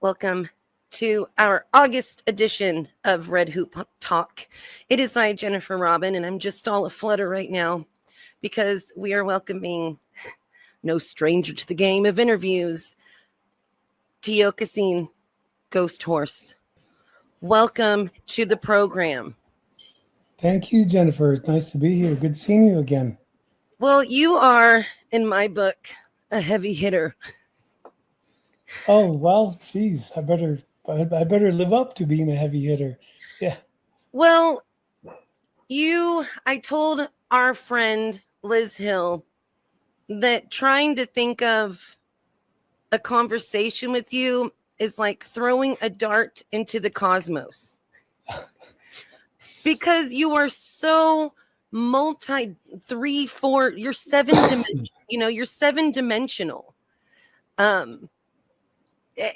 Welcome to our August edition of Red Hoop Talk. It is I, Jennifer Robin, and I'm just all aflutter right now because we are welcoming no stranger to the game of interviews, Tiokasin Ghosthorse. Welcome to the program. Thank you, Jennifer. It's nice to be here. Good seeing you again. Well, you are, in my book, a heavy hitter. Oh, well, geez, I better live up to being a heavy hitter. Yeah. Well, I told our friend Liz Hill that trying to think of a conversation with you is like throwing a dart into the cosmos. Because you are so you're seven dimensional, you're seven dimensional.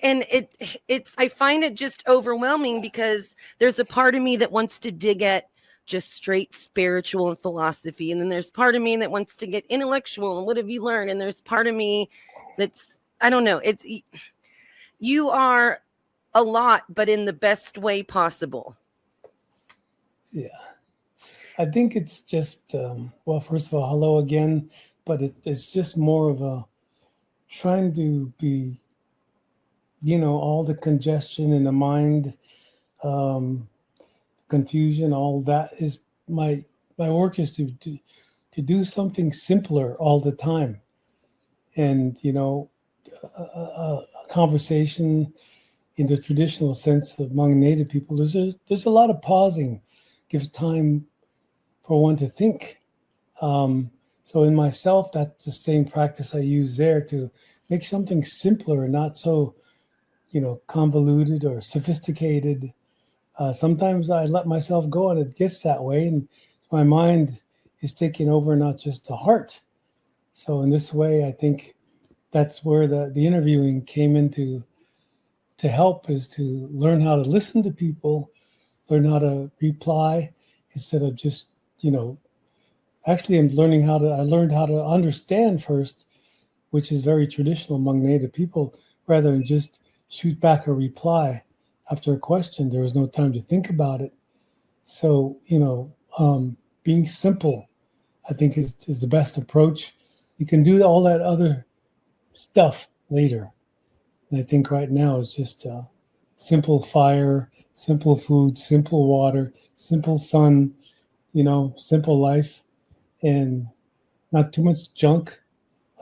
And it's I find it just overwhelming because there's a part of me that wants to dig at just straight spiritual and philosophy, and then there's part of me that wants to get intellectual and what have you learned, and there's part of me that's I don't know, you are a lot, but in the best way possible. Yeah, I think it's just well, first of all, hello again, but it's just more of a trying to be, all the congestion in the mind, confusion, all that is my work is to do something simpler all the time. And a conversation in the traditional sense among Native people, there's a lot of pausing, gives time for one to think. So in myself, that's the same practice I use there to make something simpler and not so convoluted or sophisticated. Sometimes I let myself go and it gets that way, and my mind is taking over, not just the heart. So in this way, I think that's where the interviewing came into to help, is to learn how to listen to people, learn how to reply instead of just, actually I learned how to understand first, which is very traditional among Native people, rather than just shoot back a reply after a question. There was no time to think about it. So, being simple, I think is the best approach. You can do all that other stuff later. And I think right now is just simple fire, simple food, simple water, simple sun, simple life, and not too much junk.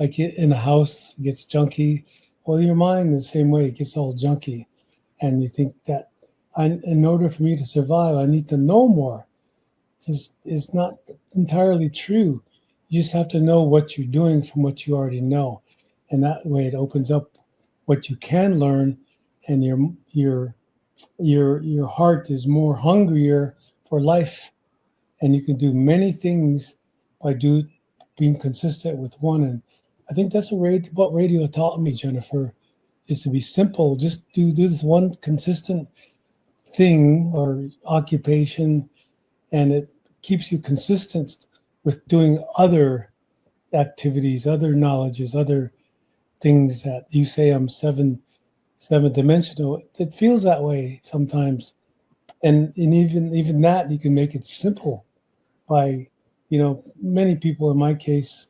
Like in a house, it gets junky. Well, your mind, the same way, it gets all junky. And you think that in order for me to survive, I need to know more. It's not entirely true. You just have to know what you're doing from what you already know. And that way it opens up what you can learn, and your heart is more hungrier for life. And you can do many things by being consistent with one. And I think that's what radio taught me, Jennifer, is to be simple. Just do this one consistent thing or occupation, and it keeps you consistent with doing other activities, other knowledges, other things that you say I'm seven dimensional. It feels that way sometimes. And even that, you can make it simple by, many people in my case,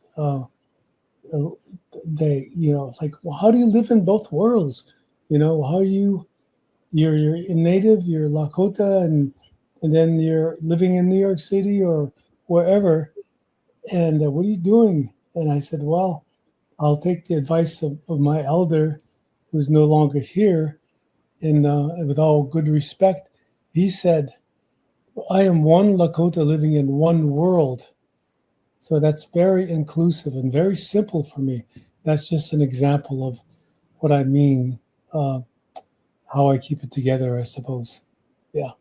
they, it's like, well, how do you live in both worlds? How you're native, you're Lakota, and then you're living in New York City or wherever. And what are you doing? And I said, well, I'll take the advice of my elder, who's no longer here. And with all good respect, he said, I am one Lakota living in one world. So that's very inclusive and very simple for me. That's just an example of what I mean, how I keep it together, I suppose. Yeah.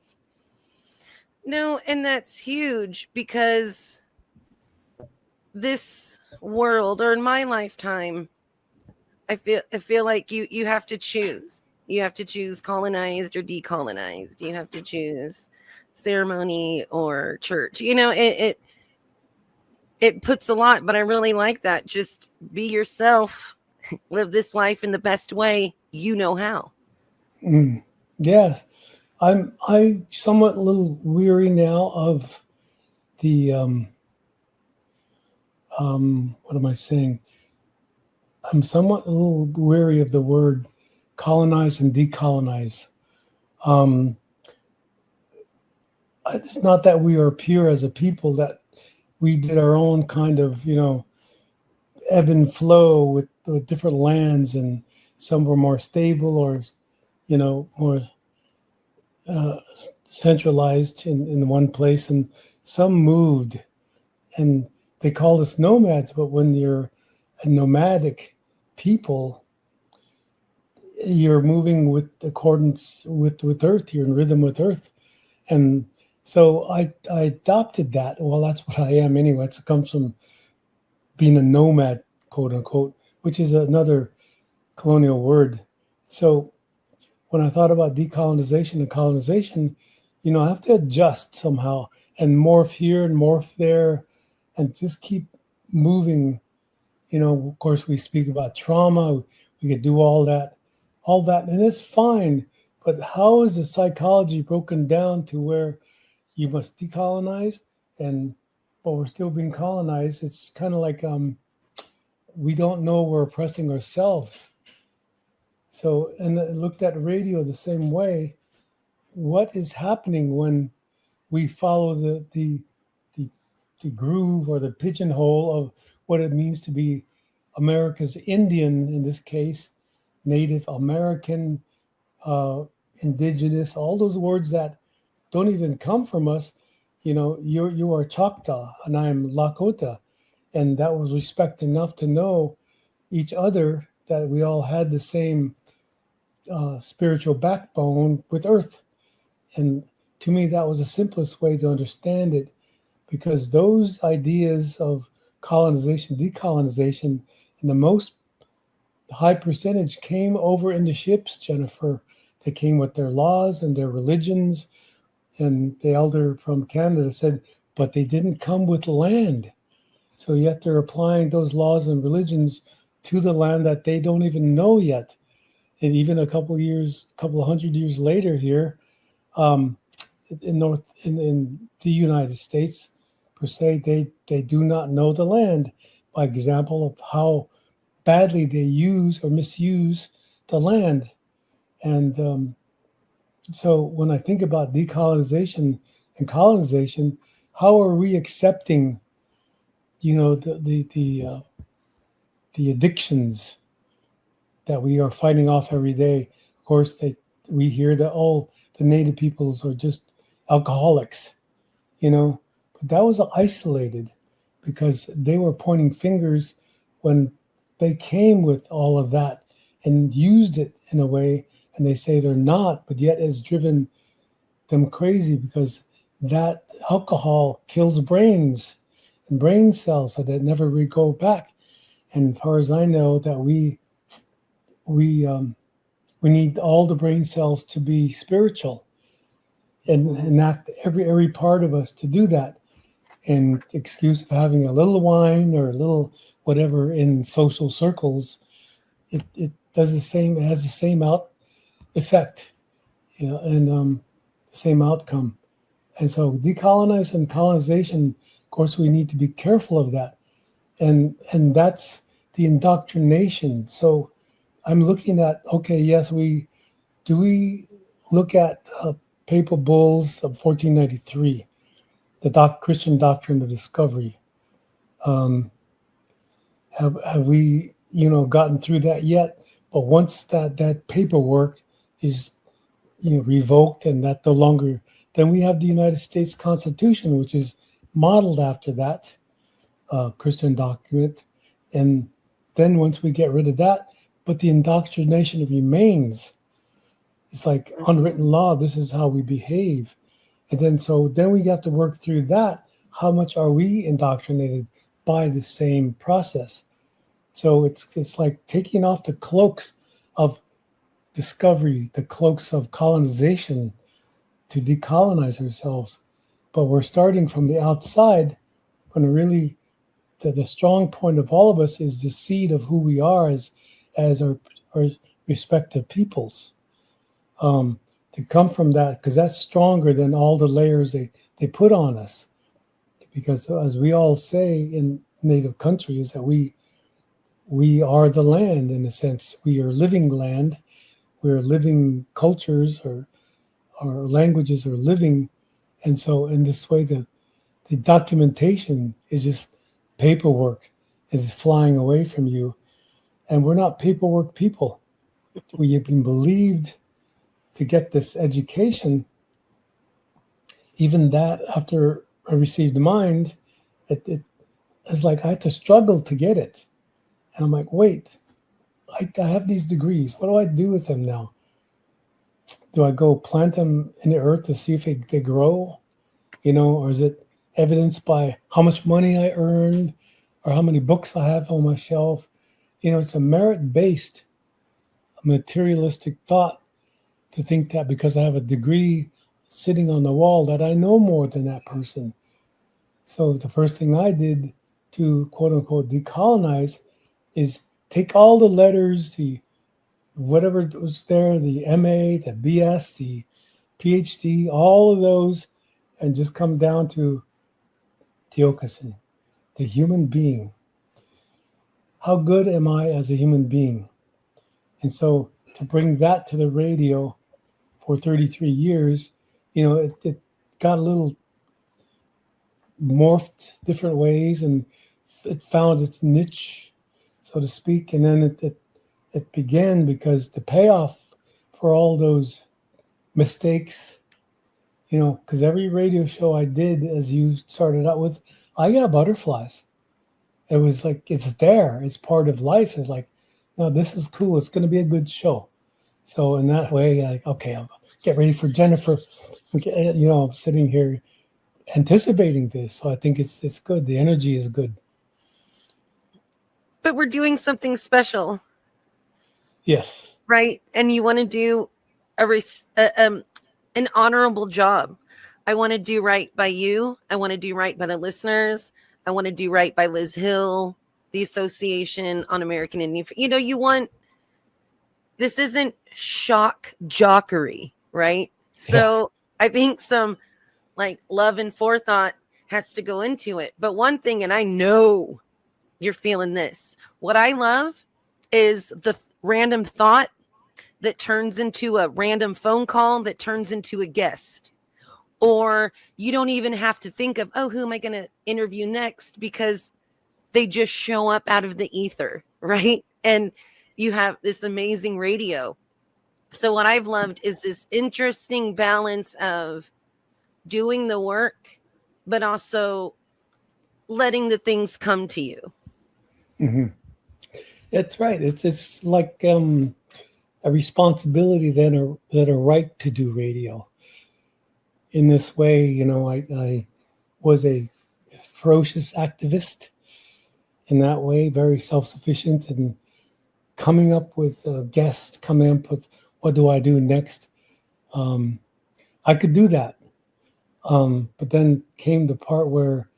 No, and that's huge because this world, or in my lifetime, I feel like you have to choose. You have to choose colonized or decolonized. You have to choose ceremony or church. It puts a lot, but I really like that. Just be yourself, live this life in the best way you know how. Yes, I somewhat a little weary now of the what am I saying? I'm somewhat a little weary of the word colonize and decolonize. Um, it's not that we are pure as a people, that we did our own kind of, ebb and flow with different lands, and some were more stable or, more centralized in one place, and some moved, and they called us nomads. But when you're a nomadic people, you're moving with accordance with Earth. You're in rhythm with Earth, and so I adopted that. Well, that's what I am anyway. It comes from being a nomad, quote unquote, which is another colonial word. So when I thought about decolonization and colonization, I have to adjust somehow and morph here and morph there and just keep moving. Of course, we speak about trauma. We could do all that, and it's fine. But how is the psychology broken down to where you must decolonize, but we're still being colonized? It's kind of like we don't know we're oppressing ourselves. So, and I looked at radio the same way. What is happening when we follow the groove or the pigeonhole of what it means to be America's Indian, in this case, Native American, indigenous, all those words that don't even come from us. You are Choctaw and I am Lakota, and that was respect enough to know each other, that we all had the same spiritual backbone with Earth. And to me, that was the simplest way to understand it, because those ideas of colonization, decolonization, in the most high percentage came over in the ships, Jennifer. They came with their laws and their religions. And the elder from Canada said, but they didn't come with land. So yet they're applying those laws and religions to the land that they don't even know yet. And even a couple of hundred years later here, in the United States, per se, they do not know the land, by example of how badly they use or misuse the land. And so when I think about decolonization and colonization, how are we accepting, the addictions that we are fighting off every day? Of course, we hear that all the native peoples are just alcoholics, but that was isolated, because they were pointing fingers when they came with all of that and used it in a way, and they say they're not, but yet it's driven them crazy, because that alcohol kills brains and brain cells, so that never go back. And as far as I know, that we need all the brain cells to be spiritual, and enact every part of us to do that. And excuse of having a little wine or a little whatever in social circles, it does the same. It has the same effect, and the same outcome. And so decolonize and colonization, of course, we need to be careful of that. And that's the indoctrination. So I'm looking at, okay, yes, we look at papal bulls of 1493, the Christian doctrine of discovery. Have we, gotten through that yet? But once that paperwork is, revoked, and that no longer, then we have the United States Constitution, which is modeled after that Christian document. And then once we get rid of that, but the indoctrination remains. It's like unwritten law. This is how we behave. And then we have to work through that. How much are we indoctrinated by the same process? So it's like taking off the cloaks of discovery, the cloaks of colonization, to decolonize ourselves. But we're starting from the outside, when really the strong point of all of us is the seed of who we are as our respective peoples. to come from that, because that's stronger than all the layers they put on us. Because as we all say in native countries, that we are the land in a sense. We are living land. We are living cultures, or our languages are living. And so in this way, the documentation is just paperwork. Is flying away from you. And we're not paperwork people. We have been believed to get this education. Even that, after I received Mind, it is like I had to struggle to get it. And I'm like, wait, I have these degrees. What do I do with them now? Do I go plant them in the earth to see if they grow? Or is it evidenced by how much money I earned or how many books I have on my shelf? It's a merit-based, materialistic thought to think that because I have a degree sitting on the wall that I know more than that person. So the first thing I did to quote-unquote decolonize is take all the letters, the whatever was there, the MA, the BS, the PhD, all of those, and just come down to Tiokasin, the human being. How good am I as a human being? And so to bring that to the radio for 33 years, it got a little morphed different ways, and it found its niche, so to speak. And then it began, because the payoff for all those mistakes, because every radio show I did, as you started out with, I got butterflies. It was like, it's there. It's part of life. It's like, no, this is cool. It's going to be a good show. So in that way, okay, I'll get ready for Jennifer. I'm sitting here anticipating this. So I think it's good. The energy is good. But we're doing something special. Yes. Right. And you want to do an honorable job. I want to do right by you. I want to do right by the listeners. I want to do right by Liz Hill, the Association on American Indian. This isn't shock jockery, right? So I think some love and forethought has to go into it. But one thing, and I know you're feeling this, what I love is the random thought that turns into a random phone call that turns into a guest. Or you don't even have to think of, who am I going to interview next? Because they just show up out of the ether, right? And you have this amazing radio. So what I've loved is this interesting balance of doing the work, but also letting the things come to you. Mm-hmm. That's right. It's like a responsibility than a right to do radio. In this way, I was a ferocious activist in that way, very self-sufficient, and coming up with guests, coming up with what do I do next. I could do that. But then came the part where,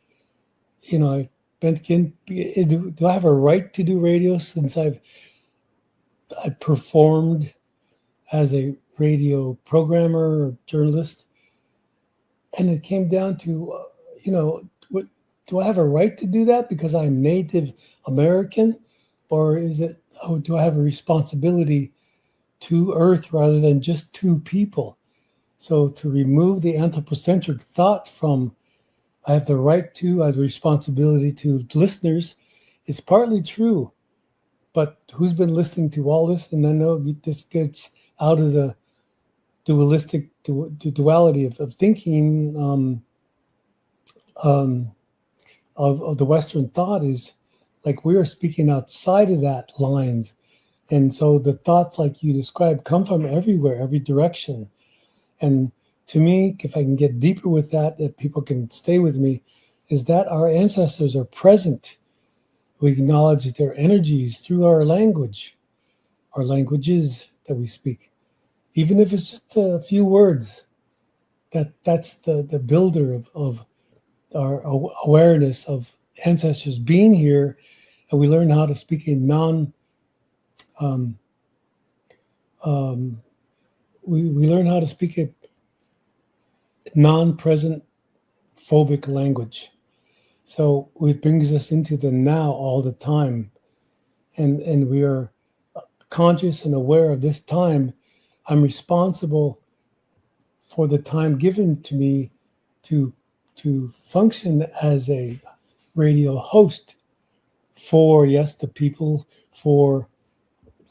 I do I have a right to do radio since I performed as a radio programmer or journalist? And it came down to, what do I have a right to do that because I'm Native American? Or is it, do I have a responsibility to Earth rather than just to people? So to remove the anthropocentric thought from I have the right to, I have the responsibility to listeners, it's partly true. But who's been listening to all this? And then this gets out of the dualistic duality of thinking of the Western thought is like we are speaking outside of that lines. And so the thoughts like you described come from everywhere, every direction. And to me, if I can get deeper with that, if people can stay with me, is that our ancestors are present. We acknowledge their energies through our language, our languages that we speak. Even if it's just a few words, that's the builder of our awareness of ancestors being here, and we learn how to speak a we learn how to speak a non-present phobic language. So it brings us into the now all the time. And we are conscious and aware of this time. I'm responsible for the time given to me to function as a radio host for, yes, the people, for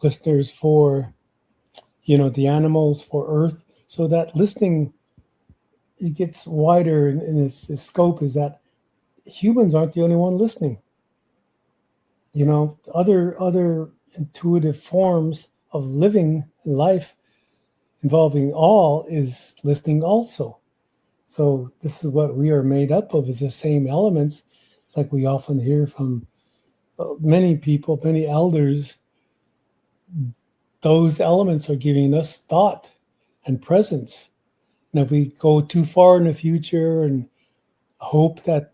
listeners, for the animals, for Earth, so that listening, it gets wider in its scope, is that humans aren't the only one listening. Other intuitive forms of living life involving all is listening also. So this is what we are made up of, is the same elements, like we often hear from many people, many elders. Those elements are giving us thought and presence. And if we go too far in the future and hope that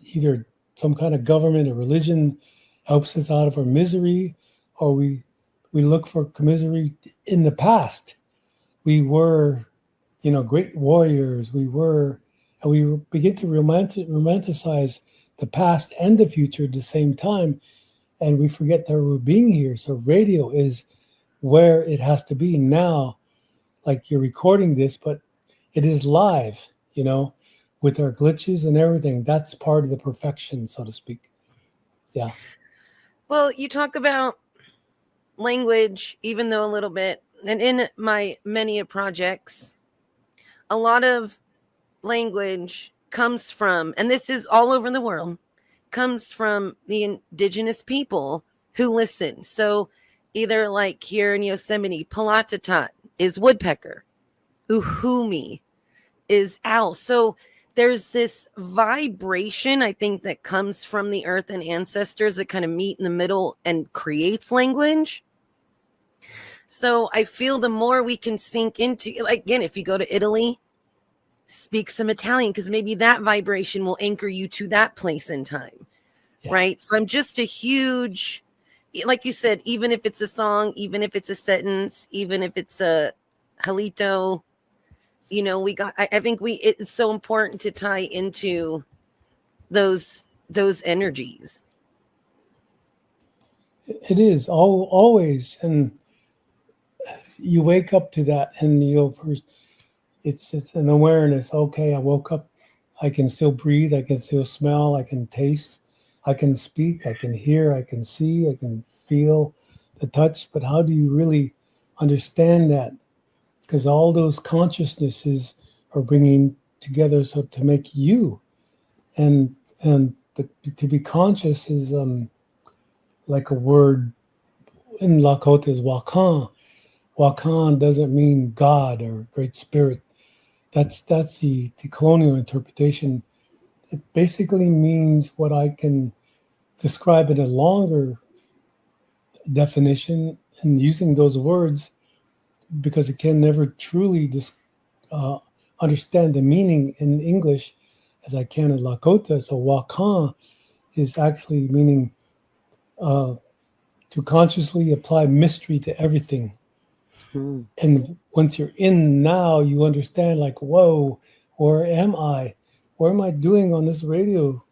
either some kind of government or religion helps us out of our misery, or we look for commisery in the past. We were, great warriors. And we begin to romanticize the past and the future at the same time, and we forget that we're being here. So radio is where it has to be now. Like you're recording this, but it is live, with our glitches and everything. That's part of the perfection, so to speak. Yeah. Well, you talk about language, even though a little bit, and in my many projects, a lot of language comes from, and this is all over the world, comes from the indigenous people who listen. So either like here in Yosemite, Palatatat is woodpecker, Uhumi is owl. So there's this vibration, I think, that comes from the earth and ancestors that kind of meet in the middle and creates language. So I feel the more we can sink into, like, again, if you go to Italy, speak some Italian, because maybe that vibration will anchor you to that place in time. Yeah. Right. So I'm just a huge, like you said, even if it's a song, even if it's a sentence, even if it's a halito, I think it's so important to tie into those energies. It is always, and you wake up to that, and it's an awareness. Okay, I woke up. I can still breathe. I can still smell. I can taste. I can speak. I can hear. I can see. I can feel the touch. But how do you really understand that? Because all those consciousnesses are bringing together so to make you, and to be conscious is like a word in Lakota is wakan. Wakan doesn't mean God or Great Spirit. That's the colonial interpretation. It basically means what I can describe in a longer definition, and using those words, because it can never truly understand the meaning in English as I can in Lakota. So wakan is actually meaning to consciously apply mystery to everything. And once you're in now, you understand, like, whoa, where am I? What am I doing on this radio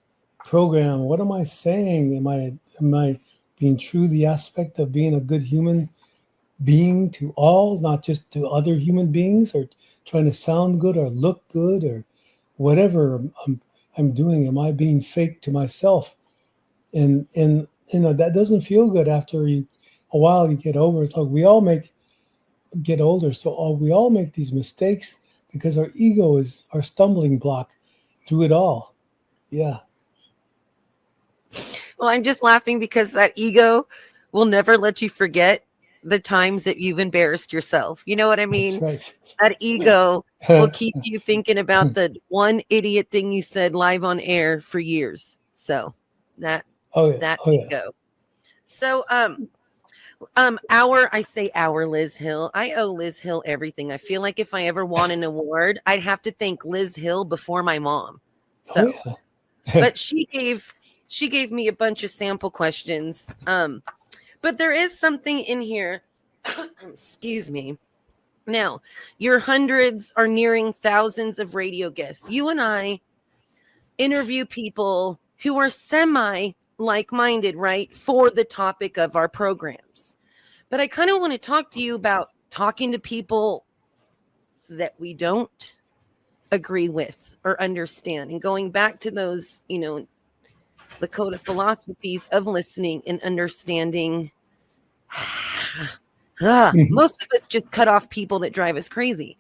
program? What am I saying? Am I being true the aspect of being a good human being to all, not just to other human beings, or trying to sound good or look good or whatever I'm doing? Am I being fake to myself? And that doesn't feel good. After a while you get over. It's like we all get older, so we all make these mistakes because our ego is our stumbling block through it all. Yeah. Well, I'm just laughing because that ego will never let you forget the times that you've embarrassed yourself. You know what I mean? That's right. That ego will keep you thinking about the one idiot thing you said live on air for years. So that ego. So I say Liz Hill. I owe Liz Hill everything. I feel like if I ever won an award, I'd have to thank Liz Hill before my mom. So, but she gave me a bunch of sample questions. But there is something in here, excuse me, Now, your hundreds are nearing thousands of radio guests. You and I interview people who are semi like-minded, right, for the topic of our programs. But I kind of want to talk to you about talking to people that we don't agree with or understand, and going back to those, Lakota philosophies of listening and understanding. Most of us just cut off people that drive us crazy.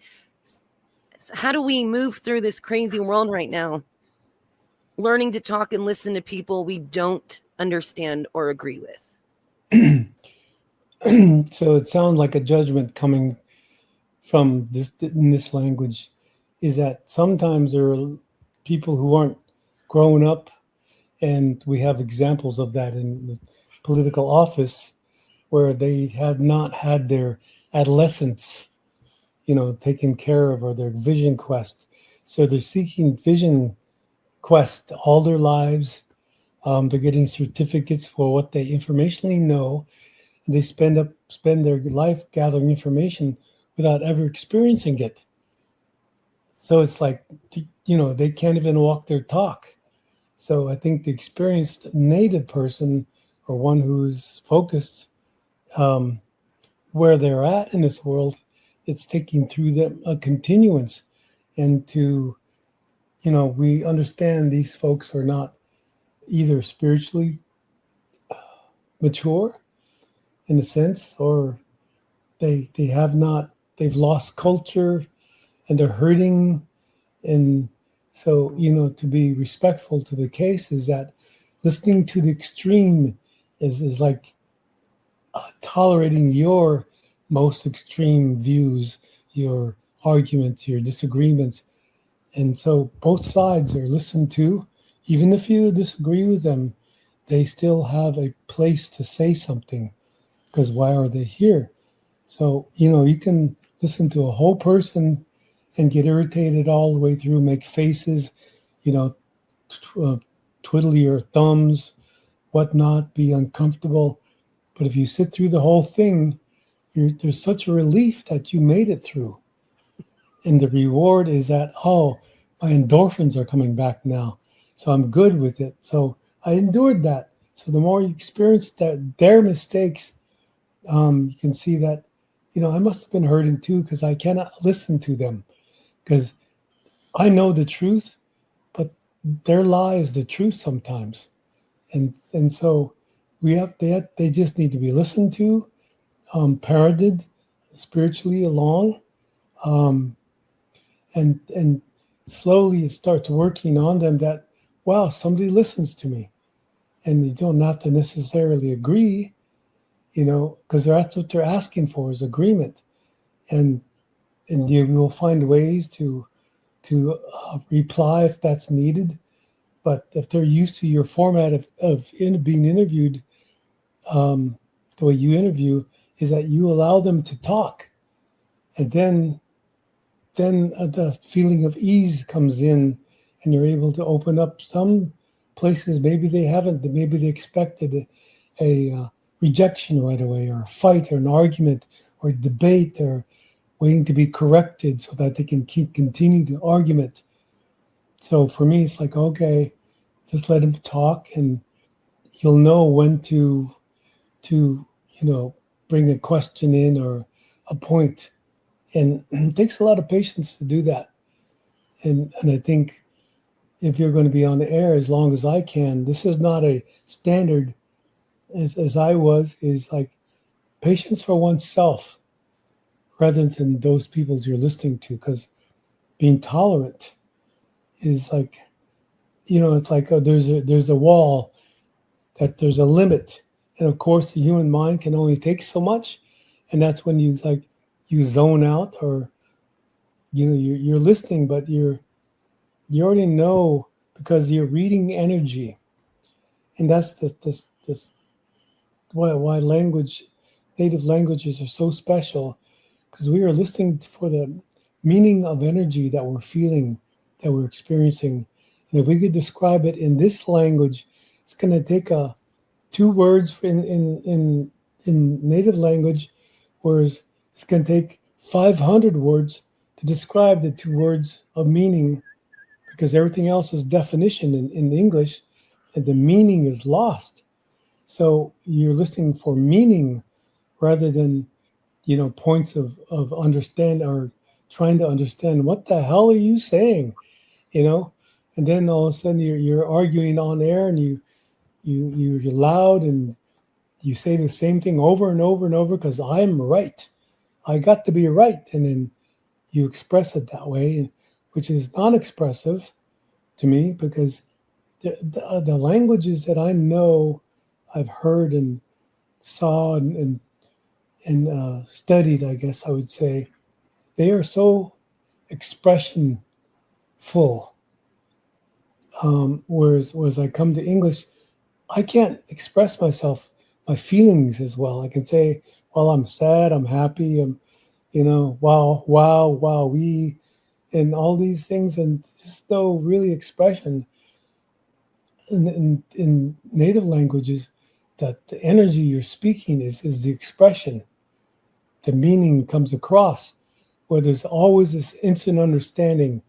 So how do we move through this crazy world right now, learning to talk and listen to people we don't understand or agree with? So it sounds like a judgment coming from this language, is that sometimes there are people who aren't grown up, and we have examples of that in the political office, where they have not had their adolescence, taken care of, or their vision quest. So they're seeking vision quest all their lives. They're getting certificates for what they informationally know. And they spend their life gathering information without ever experiencing it. So it's like, they can't even walk their talk. So I think the experienced native person, or one who's focused where they're at in this world, it's taking through them a continuance. And we understand these folks are not either spiritually mature in a sense, or they've lost culture and they're hurting. And so, to be respectful to the case, is that listening to the extreme is like tolerating your most extreme views, your arguments, your disagreements. And so both sides are listened to. Even if you disagree with them, they still have a place to say something, because why are they here? So, you can listen to a whole person and get irritated all the way through, make faces, twiddle your thumbs, whatnot, be uncomfortable. But if you sit through the whole thing, there's such a relief that you made it through. And the reward is that, my endorphins are coming back now, so I'm good with it. So I endured that. So the more you experience their mistakes, you can see that, I must have been hurting too, because I cannot listen to them, because I know the truth, but their lie is the truth sometimes. And so they just need to be listened to, parented spiritually along, and slowly it starts working on them that, wow, somebody listens to me. And you don't have to necessarily agree, because that's what they're asking for, is agreement. And you will find ways to reply if that's needed. But if they're used to your format of being interviewed, the way you interview is that you allow them to talk, and then the feeling of ease comes in, and you're able to open up some places maybe they haven't. Maybe they expected a rejection right away, or a fight, or an argument, or a debate, or waiting to be corrected so that they can continue the argument. So for me, it's like, okay, just let them talk, and you'll know when to bring a question in, or a point. And it takes a lot of patience to do that. And I think if you're going to be on the air as long as I can, this is not a standard, as I was, is like patience for oneself rather than those people you're listening to. Because being tolerant is like, it's like there's a wall, that there's a limit. And of course, the human mind can only take so much. And that's when you zone out, or you're listening, but you already know, because you're reading energy. And that's why native languages are so special, because we are listening for the meaning of energy that we're feeling, that we're experiencing. And if we could describe it in this language, it's going to take two words in native language, whereas it's going to take 500 words to describe the two words of meaning, because everything else is definition in English, and the meaning is lost. So you're listening for meaning rather than, points of understand, or trying to understand what the hell are you saying, and then all of a sudden you're arguing on air, and you're loud, and you say the same thing over and over and over because I'm right. I got to be right. And then you express it that way, which is not expressive to me, because the languages that I know, I've heard and saw and studied, I guess I would say, they are so expression full. Whereas I come to English, I can't express my feelings as well. I can say, well, I'm sad, I'm happy, I'm, wow, we, and all these things, and just no really expression. In native languages, that the energy you're speaking is the expression. The meaning comes across, where there's always this instant understanding,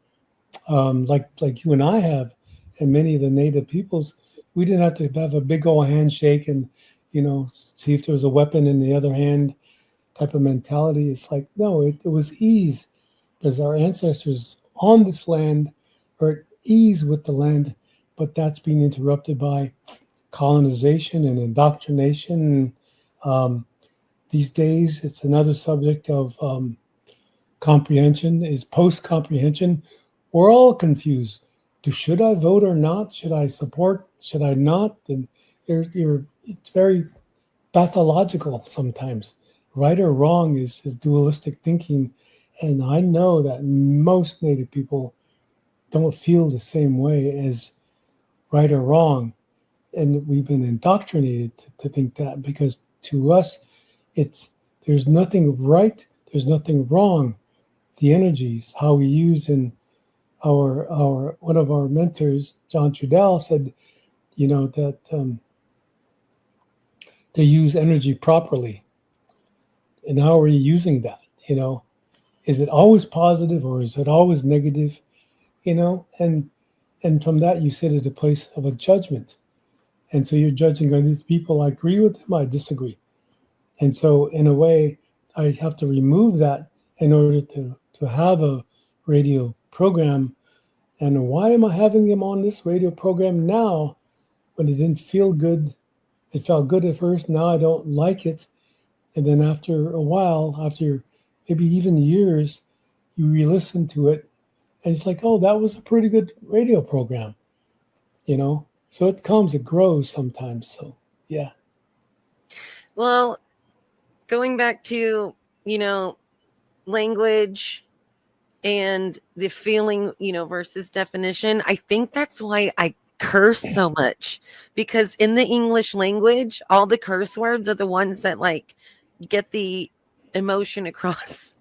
like you and I have, and many of the native peoples. We didn't have to have a big old handshake and, see if there was a weapon in the other hand type of mentality. It's like, no, it was ease, because our ancestors on this land are at ease with the land, but that's being interrupted by colonization and indoctrination. These days, it's another subject of comprehension, is post-comprehension. We're all confused. Should I vote or not? Should I support? Should I not? And it's very pathological sometimes. Right or wrong is dualistic thinking. And I know that most Native people don't feel the same way as right or wrong. And we've been indoctrinated to think that, because to us, there's nothing right, there's nothing wrong. The energies, how we use in our one of our mentors, John Trudell, said, that they use energy properly. And how are you using that? Is it always positive or is it always negative? And from that you sit at a place of a judgment. And so you're judging, are these people, I agree with them, I disagree. And so in a way, I have to remove that in order to have a radio program. And why am I having them on this radio program now when it didn't feel good? It felt good at first, now I don't like it. And then after a while, after maybe even years, you re-listen to it, and it's like, oh, that was a pretty good radio program, So it grows sometimes. So, yeah. Well, going back to, language and the feeling, versus definition, I think that's why I curse so much, because in the English language, all the curse words are the ones that get the emotion across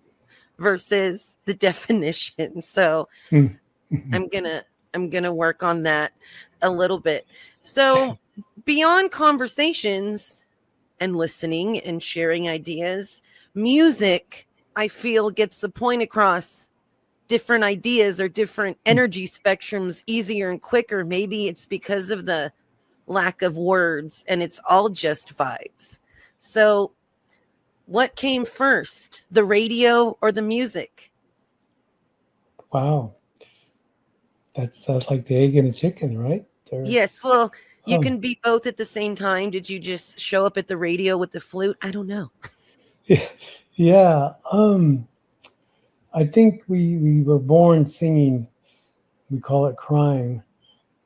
versus the definition. So I'm gonna work on that a little bit. So beyond conversations and listening and sharing ideas, music, I feel, gets the point across. Different ideas or different energy spectrums easier and quicker. Maybe it's because of the lack of words, and it's all just vibes. So what came first, the radio or the music? Wow. That's like the egg and the chicken, right? Yes, well, you can be both at the same time. Did you just show up at the radio with the flute? I don't know. Yeah. I think we were born singing. We call it crying,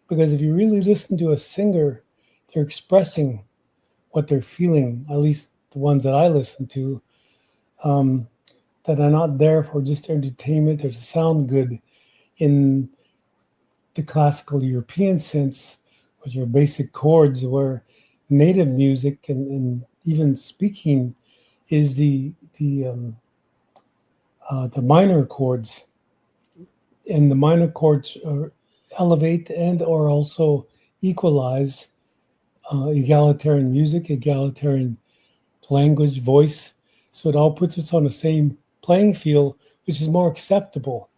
because if you really listen to a singer, they're expressing what they're feeling, at least the ones that I listen to, that are not there for just entertainment or to sound good in the classical European sense, which are basic chords, where native music and even speaking is the minor chords. And the minor chords elevate and or also equalize egalitarian music, egalitarian language, voice. So it all puts us on the same playing field, which is more acceptable.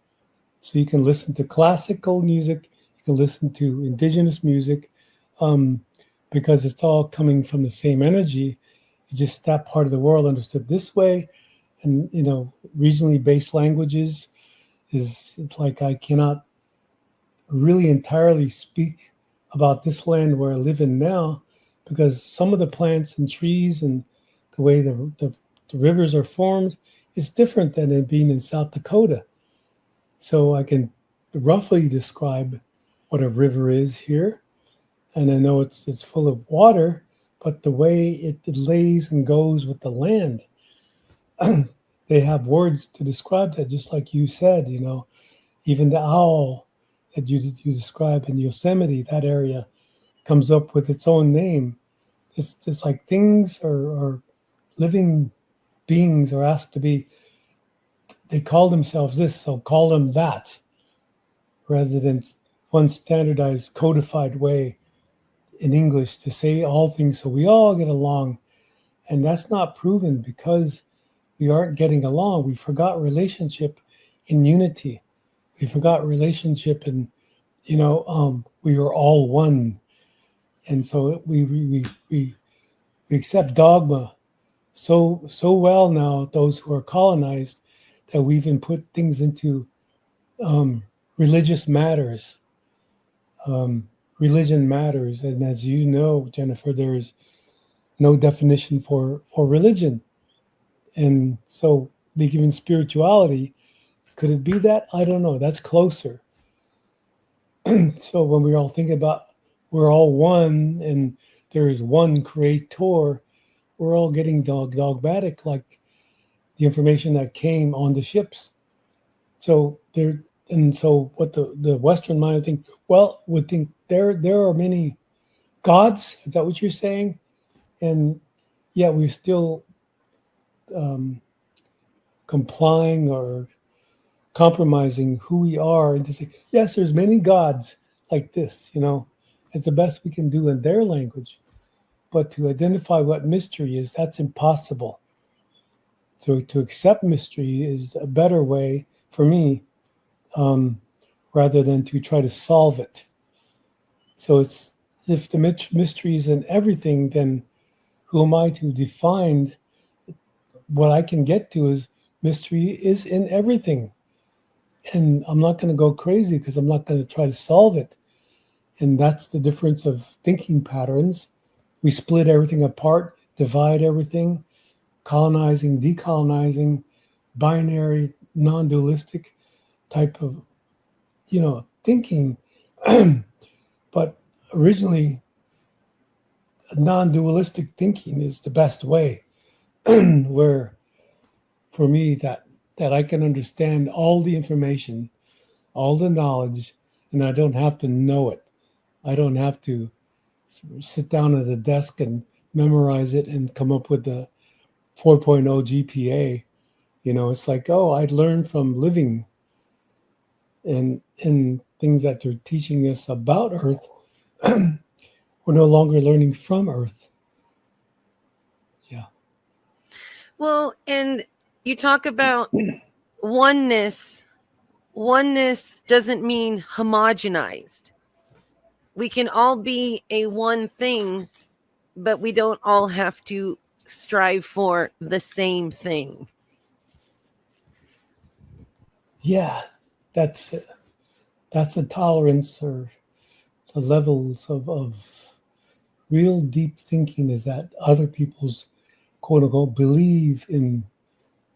So you can listen to classical music, you can listen to indigenous music, because it's all coming from the same energy. It's just that part of the world understood this way. And, regionally based languages it's like I cannot really entirely speak about this land where I live in now, because some of the plants and trees and the way the rivers are formed is different than it being in South Dakota. So I can roughly describe what a river is here. And I know it's full of water, but the way it lays and goes with the land, they have words to describe that, just like you said, even the owl that you describe in Yosemite, that area comes up with its own name. It's just like things are living beings are asked to be, they call themselves this, so call them that, rather than one standardized codified way in English to say all things so we all get along. And that's not proven, because we aren't getting along. We forgot relationship in unity. We forgot relationship in, we are all one. And so we accept dogma so well now, those who are colonized, that we even put things into religious matters. Religion matters. And as you know, Jennifer, there's no definition for religion. And so they give in spirituality. Could it be that? I don't know. That's closer. So when we all think about we're all one and there is one creator, we're all getting dogmatic, like the information that came on the ships. So what the Western mind would think, would think there are many gods. Is that what you're saying? And yet we're still complying or compromising who we are, and to say, yes, there's many gods like this, it's the best we can do in their language. But to identify what mystery is, that's impossible. So to accept mystery is a better way for me, rather than to try to solve it. So it's, if the mystery is in everything, then who am I to define? What I can get to is mystery is in everything. And I'm not going to go crazy, because I'm not going to try to solve it. And that's the difference of thinking patterns. We split everything apart, divide everything, colonizing, decolonizing, binary, non-dualistic type of, thinking. But originally, non-dualistic thinking is the best way, where for me that I can understand all the information, all the knowledge, and I don't have to know it. I don't have to sit down at a desk and memorize it and come up with the 4.0 GPA. It's like, I'd learn from living and things that they're teaching us about Earth. We're no longer learning from Earth. Yeah. Well, and you talk about oneness. Oneness doesn't mean homogenized. We can all be a one thing, but we don't all have to strive for the same thing. Yeah, that's the tolerance, or the levels of real deep thinking, is that other people's, quote unquote, believe in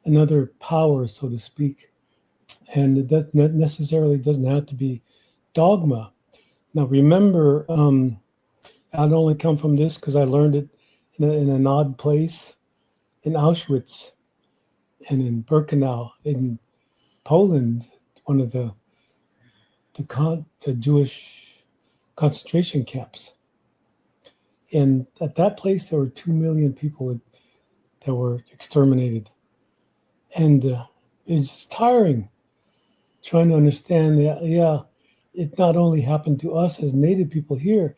another power, so to speak. And that necessarily doesn't have to be dogma. Now, remember, I only come from this because I learned it in an odd place, in Auschwitz and in Birkenau in Poland, one of the Jewish concentration camps. And at that place, there were 2 million people that were exterminated. And it's just tiring trying to understand that, it not only happened to us as Native people here,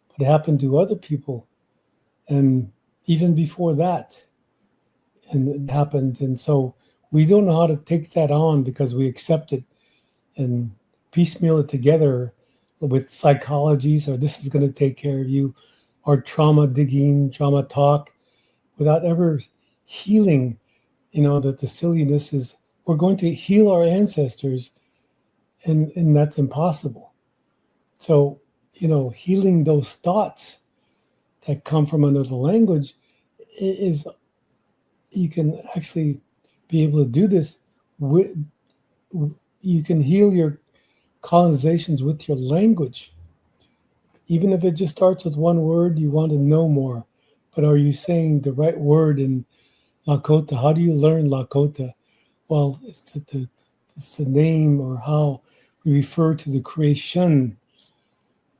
but it happened to other people. And even before that, and it happened. And so we don't know how to take that on because we accept it and piecemeal it together with psychologies, or this is going to take care of you, or trauma digging, trauma talk, without ever healing, that the silliness is, we're going to heal our ancestors, and that's impossible. So, healing those thoughts that come from another language is, you can actually be able to do this with, you can heal your colonizations with your language. Even if it just starts with one word, you want to know more. But are you saying the right word in Lakota? How do you learn Lakota? Well, it's the name, or how we refer to the creation.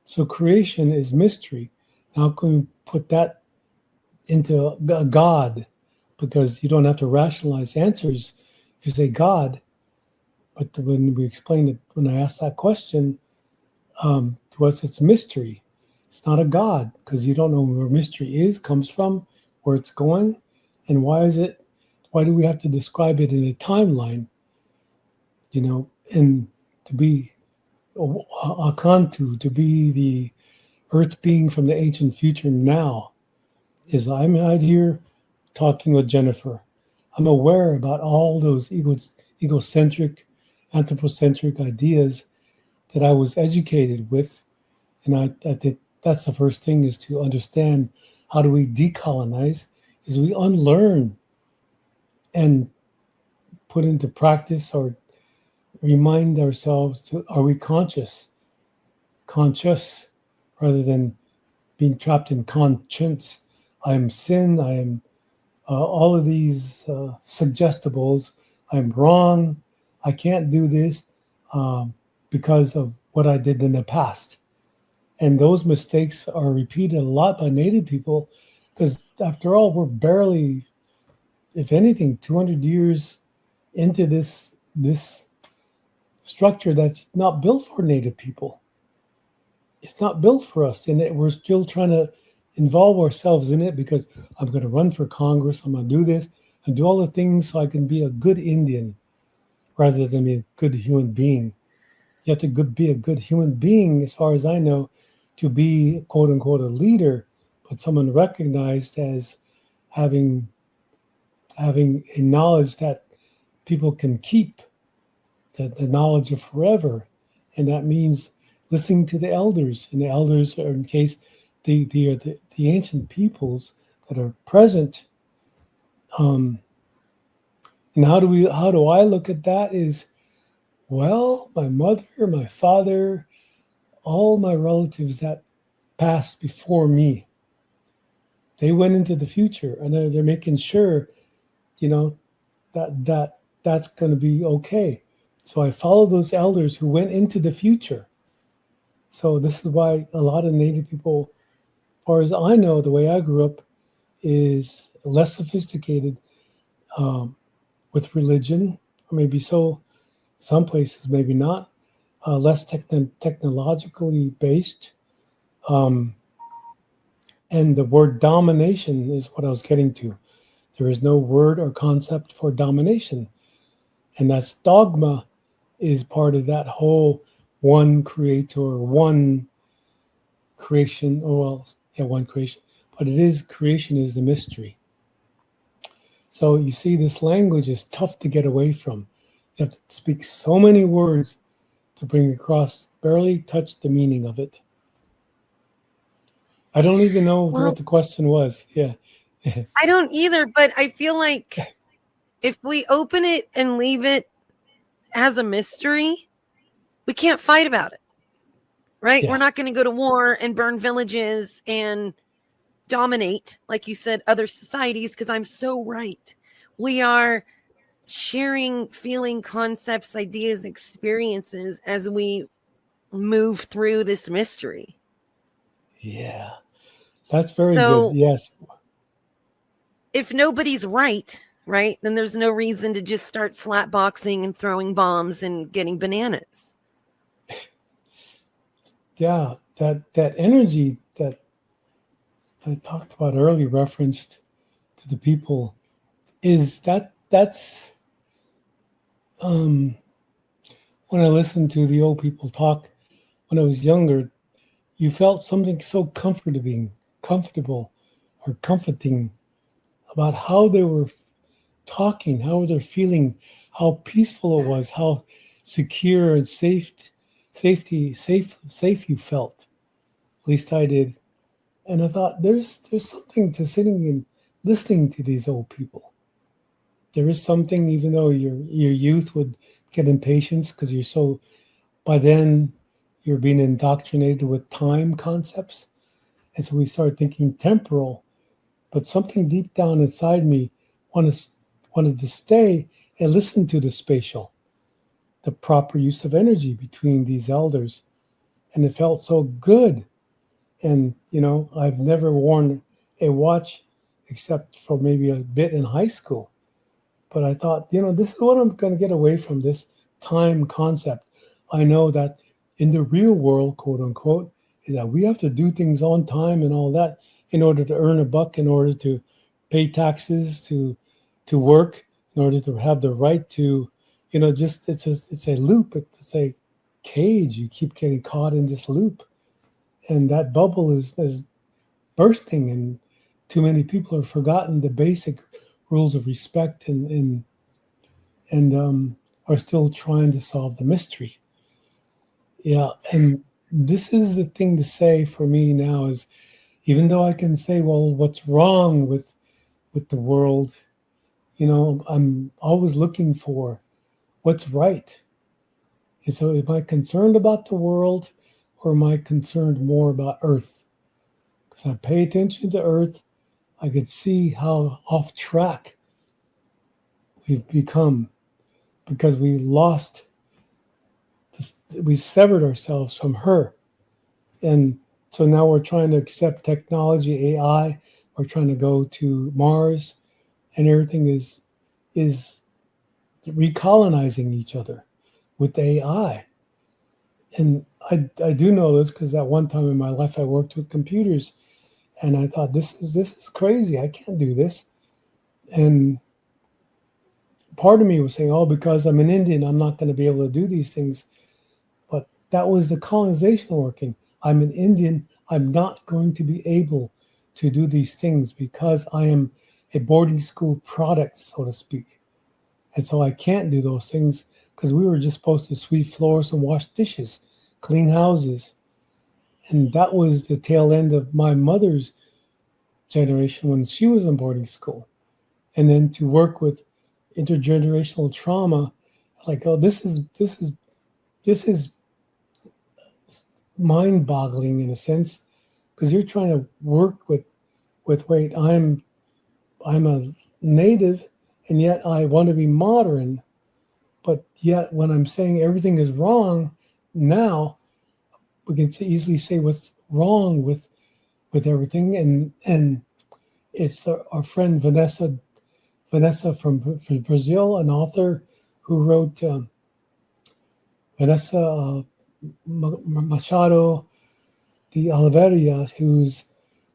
So creation is mystery. How can we put that into a God? Because you don't have to rationalize answers if you say God. But when we explain it, when I ask that question, to us it's mystery. It's not a God, because you don't know where mystery comes from, where it's going, and why do we have to describe it in a timeline? And to be Akantu, to be the earth being from the ancient future now, is I'm out here talking with Jennifer. I'm aware about all those egocentric, anthropocentric ideas that I was educated with. And I think that's the first thing, is to understand how do we decolonize, is we unlearn and put into practice, or remind ourselves to, are we conscious rather than being trapped in conscience. I am sin, I am all of these suggestibles, I'm wrong, I can't do this because of what I did in the past. And those mistakes are repeated a lot by Native people, because after all, we're barely, if anything, 200 years into this structure that's not built for Native people. It's not built for us, and we're still trying to involve ourselves in it, because I'm going to run for Congress, I'm going to do this, and do all the things so I can be a good Indian rather than be a good human being. You have to be a good human being, as far as I know, to be, quote unquote, a leader, but someone recognized as having a knowledge that people can keep, the knowledge of forever. And that means listening to the elders. And the elders are, in case they are the ancient peoples that are present. And how do I look at that is, well, my mother, my father, all my relatives that passed before me, they went into the future, and they're making sure, that's going to be okay. So I follow those elders who went into the future. So this is why a lot of Native people, as far as I know, the way I grew up, is less sophisticated with religion, or maybe so, some places maybe not, less technologically based. And the word domination is what I was getting to. There is no word or concept for domination. And that's dogma is part of that whole one creator, one creation, one creation. But creation is a mystery. So you see, this language is tough to get away from. You have to speak so many words to bring across, barely touch the meaning of it. I don't even know what the question was. Yeah. I don't either, but I feel like if we open it and leave it as a mystery, we can't fight about it, right? Yeah. We're not going to go to war and burn villages and dominate, like you said, other societies, because I'm so right. We are sharing, feeling, concepts, ideas, experiences as we move through this mystery. Yeah, that's very good. Yes. If nobody's right, then there's no reason to just start slap boxing and throwing bombs and getting bananas. Yeah, that energy that I talked about earlier, referenced to the people, is that's um, when I listened to the old people talk when I was younger, you felt something so comfortable or comforting about how they were talking, how they're feeling, how peaceful it was, how secure and safe you felt. At least I did. And I thought there's something to sitting and listening to these old people. There is something, even though your youth would get impatient because you're so by then you're being indoctrinated with time concepts. And so we started thinking temporal, but something deep down inside me wanted, wanted to stay and listen to the spatial, the proper use of energy between these elders. And it felt so good. And, I've never worn a watch except for maybe a bit in high school. But I thought, this is what I'm going to get away from this time concept. I know that in the real world, quote unquote, is that we have to do things on time and all that in order to earn a buck, in order to pay taxes, to work, in order to have the right to, just it's a loop. It's a cage. You keep getting caught in this loop, and that bubble is bursting, and too many people have forgotten the basic rules of respect and are still trying to solve the mystery. Yeah, and this is the thing to say for me now is, even though I can say, well, what's wrong with the world, I'm always looking for what's right. And so am I concerned about the world, or am I concerned more about Earth? Because I pay attention to Earth, I could see how off track we've become because we lost this, we severed ourselves from her. And so now we're trying to accept technology, AI, we're trying to go to Mars, and everything is recolonizing each other with AI. And I do know this because at one time in my life I worked with computers, and I thought this is crazy. I can't do this. And part of me was saying, oh, because I'm an Indian, I'm not going to be able to do these things. But that was the colonization working. I'm an Indian. I'm not going to be able to do these things because I am a boarding school product, so to speak. And so I can't do those things because we were just supposed to sweep floors and wash dishes, clean houses. And that was the tail end of my mother's generation when she was in boarding school. And then to work with intergenerational trauma, like, oh, this is mind-boggling in a sense, because you're trying to work with wait, I'm a native, and yet I want to be modern, but yet when I'm saying everything is wrong now, we can easily say what's wrong with everything, and it's our friend Vanessa from Brazil, an author who wrote Vanessa Machado de Oliveira, who's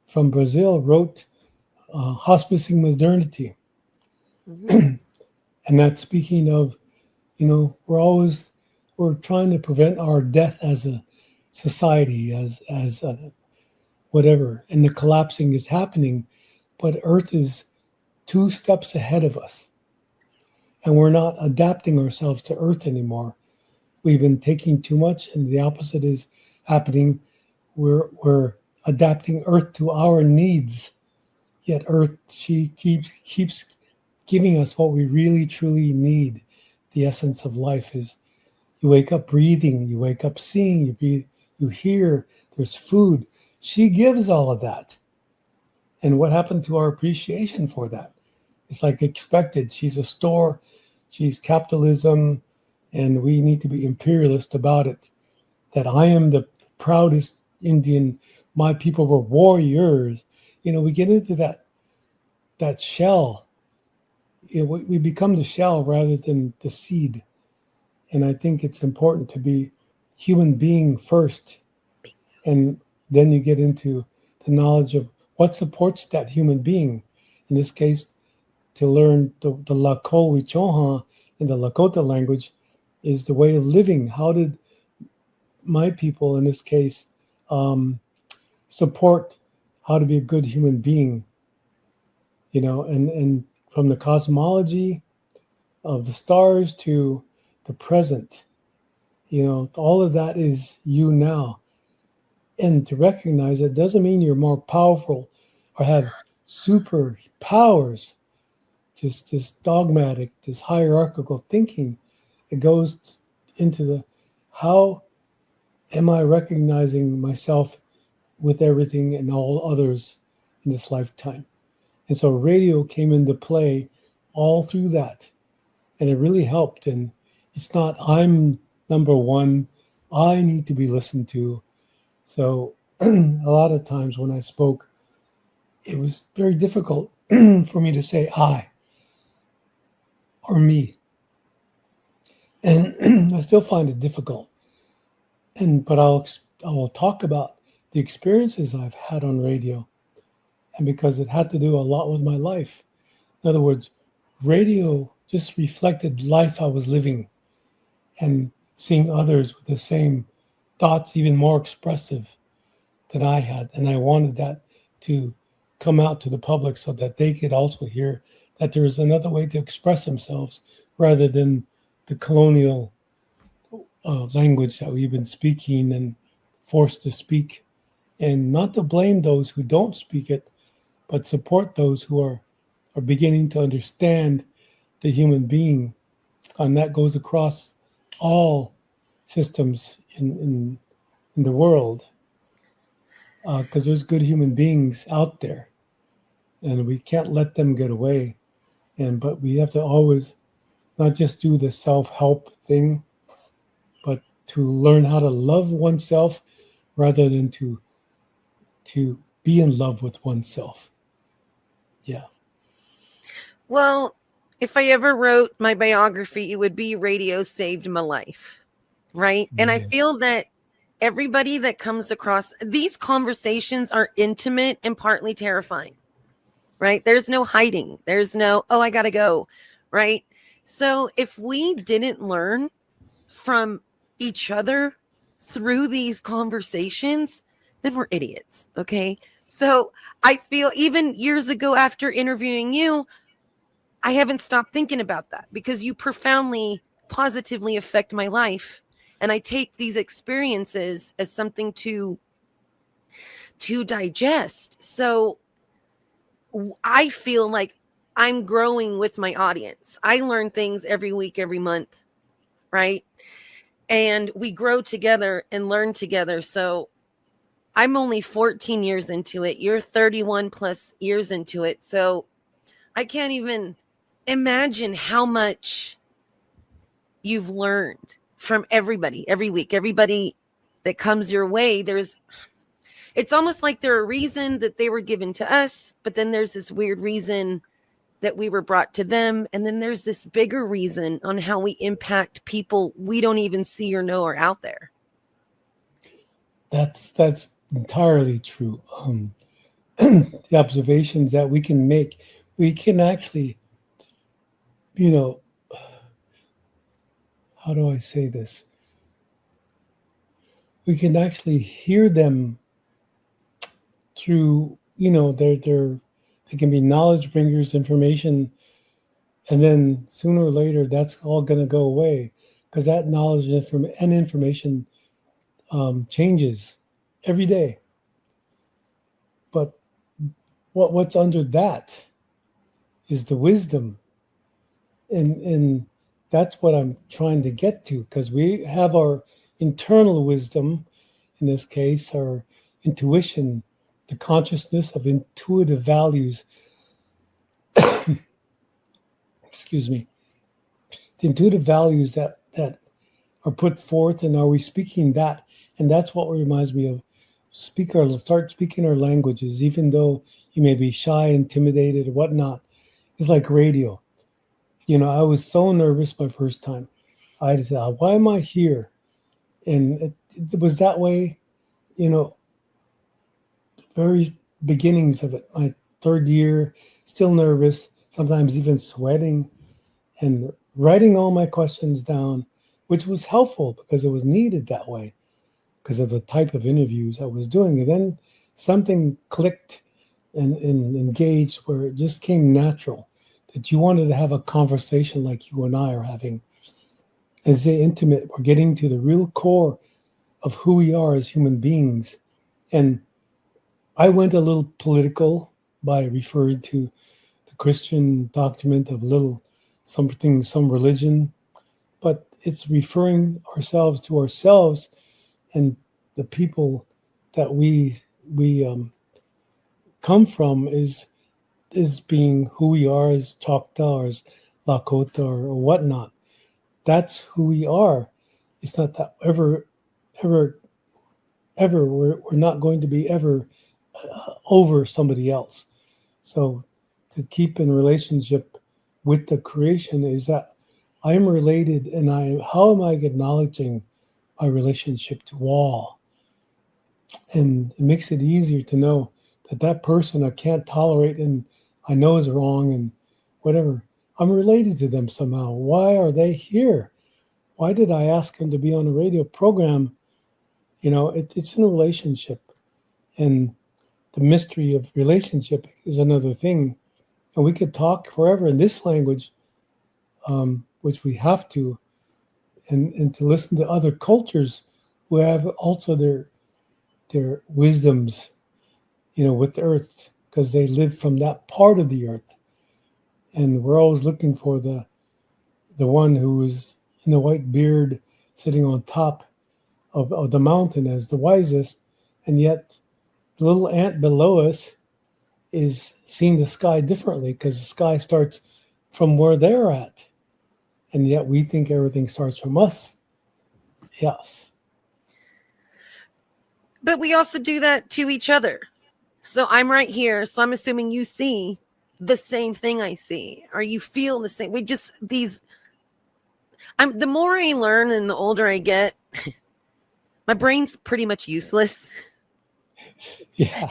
from Brazil, wrote Hospicing Modernity. Mm-hmm. And that's speaking of, we're trying to prevent our death as a society, as whatever, and the collapsing is happening, but Earth is 2 steps ahead of us, and we're not adapting ourselves to Earth anymore. We've been taking too much, and the opposite is happening. We're adapting Earth to our needs, yet Earth, she keeps giving us what we really truly need. The essence of life is you wake up breathing, you wake up seeing, you hear, there's food. She gives all of that. And what happened to our appreciation for that? It's like expected. She's a store, she's capitalism, and we need to be imperialist about it. That I am the proudest Indian, my people were warriors. We get into that shell. We become the shell rather than the seed. And I think it's important to be human being first. And then you get into the knowledge of what supports that human being. In this case, to learn the Lakota in the Lakota language is the way of living. How did my people, in this case, support how to be a good human being? And from the cosmology of the stars to the present, all of that is you now. And to recognize it doesn't mean you're more powerful or have super powers, just this dogmatic, this hierarchical thinking. It goes into the how am I recognizing myself with everything and all others in this lifetime? And so radio came into play all through that. And it really helped. And it's not, I'm number one, I need to be listened to. So a lot of times when I spoke, it was very difficult for me to say I or me. And I still find it difficult. But I will talk about the experiences I've had on radio. And because it had to do a lot with my life. In other words, radio just reflected life I was living and seeing others with the same thoughts, even more expressive than I had. And I wanted that to come out to the public so that they could also hear that there is another way to express themselves rather than the colonial language that we've been speaking and forced to speak. And not to blame those who don't speak it, but support those who are beginning to understand the human being. And that goes across all systems in the world, because there's good human beings out there, and we can't let them get away. But we have to always not just do the self-help thing, but to learn how to love oneself rather than to be in love with oneself. Yeah. Well, if I ever wrote my biography, it would be Radio Saved My Life, right? And I feel that everybody that comes across these conversations are intimate and partly terrifying, right? There's no hiding. There's no, oh, I got to go, right? So if we didn't learn from each other through these conversations, then we're idiots, okay? So I feel even years ago after interviewing you, I haven't stopped thinking about that because you profoundly, positively affect my life. And I take these experiences as something to digest. So I feel like I'm growing with my audience. I learn things every week, every month, right? And we grow together and learn together. So I'm only 14 years into it. You're 31 plus years into it. So I can't even imagine how much you've learned from everybody, every week, everybody that comes your way. It's almost like there's a reason that they were given to us, but then there's this weird reason that we were brought to them. And then there's this bigger reason on how we impact people we don't even see or know are out there. That's entirely true. The observations that we can make, we can actually, how do I say this? We can actually hear them through, they can be knowledge bringers, information, and then sooner or later that's all going to go away because that knowledge and information changes every day. But what's under that is the wisdom, and that's what I'm trying to get to, because we have our internal wisdom, in this case, our intuition, the consciousness of intuitive values. Excuse me. The intuitive values that are put forth, and are we speaking that? And that's what reminds me of start speaking our languages, even though you may be shy, intimidated, or whatnot. It's like radio. I was so nervous my first time. I just said, why am I here? And it was that way, very beginnings of it. My third year, still nervous, sometimes even sweating. And writing all my questions down, which was helpful because it was needed that way because of the type of interviews I was doing. And then something clicked and engaged where it just came natural that you wanted to have a conversation like you and I are having. As they intimate, we're getting to the real core of who we are as human beings. And I went a little political by referring to the Christian document of some religion, but it's referring ourselves to ourselves and the people that we come from is being who we are as Choctaw or as Lakota or whatnot. That's who we are. It's not that ever we're not going to be ever over somebody else. So to keep in relationship with the creation is that I am related, and how am I acknowledging my relationship to all? And it makes it easier to know that person I can't tolerate and I know is wrong and whatever. I'm related to them somehow. Why are they here? Why did I ask them to be on a radio program? It's in a relationship, and the mystery of relationship is another thing. And we could talk forever in this language, which we have to, and to listen to other cultures who have also their wisdoms, with the earth, because they live from that part of the earth. And we're always looking for the one who is in the white beard sitting on top of the mountain as the wisest, and yet the little ant below us is seeing the sky differently because the sky starts from where they're at, and yet we think everything starts from us. Yes. But we also do that to each other. So I'm right here, so I'm assuming you see the same thing I see, or you feel the same. The more I learn and the older I get, my brain's pretty much useless. Yeah.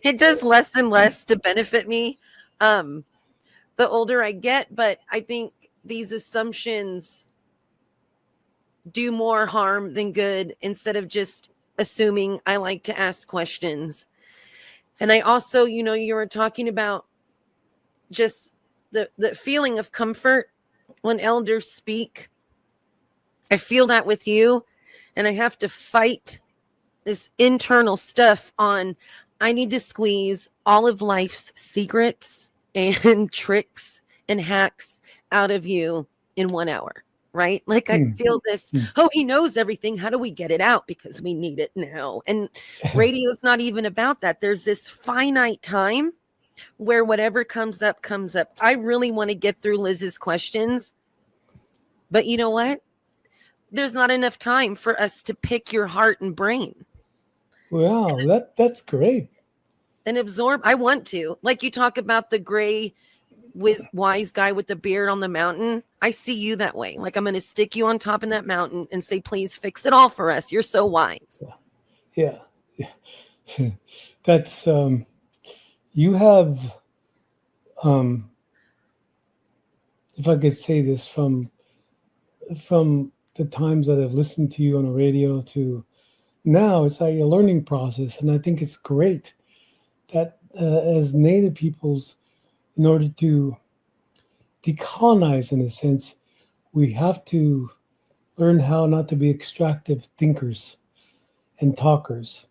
It does less and less to benefit me the older I get, but I think these assumptions do more harm than good instead of just assuming. I like to ask questions. And I also, you were talking about just the feeling of comfort when elders speak. I feel that with you, and I have to fight this internal stuff on I need to squeeze all of life's secrets and tricks and hacks out of you in 1 hour, right? Like I feel this, he knows everything. How do we get it out? Because we need it now. And radio's not even about that. There's this finite time where whatever comes up, comes up. I really want to get through Liz's questions, but you know what? There's not enough time for us to pick your heart and brain. Wow, that's great. And absorb. I want to. Like you talk about the gray wise guy with the beard on the mountain. I see you that way. Like I'm going to stick you on top of that mountain and say, please fix it all for us. You're so wise. Yeah. That's, you have, if I could say this from the times that I've listened to you on the radio to now, it's like a learning process. And I think it's great that as Native peoples, in order to decolonize, in a sense, we have to learn how not to be extractive thinkers and talkers.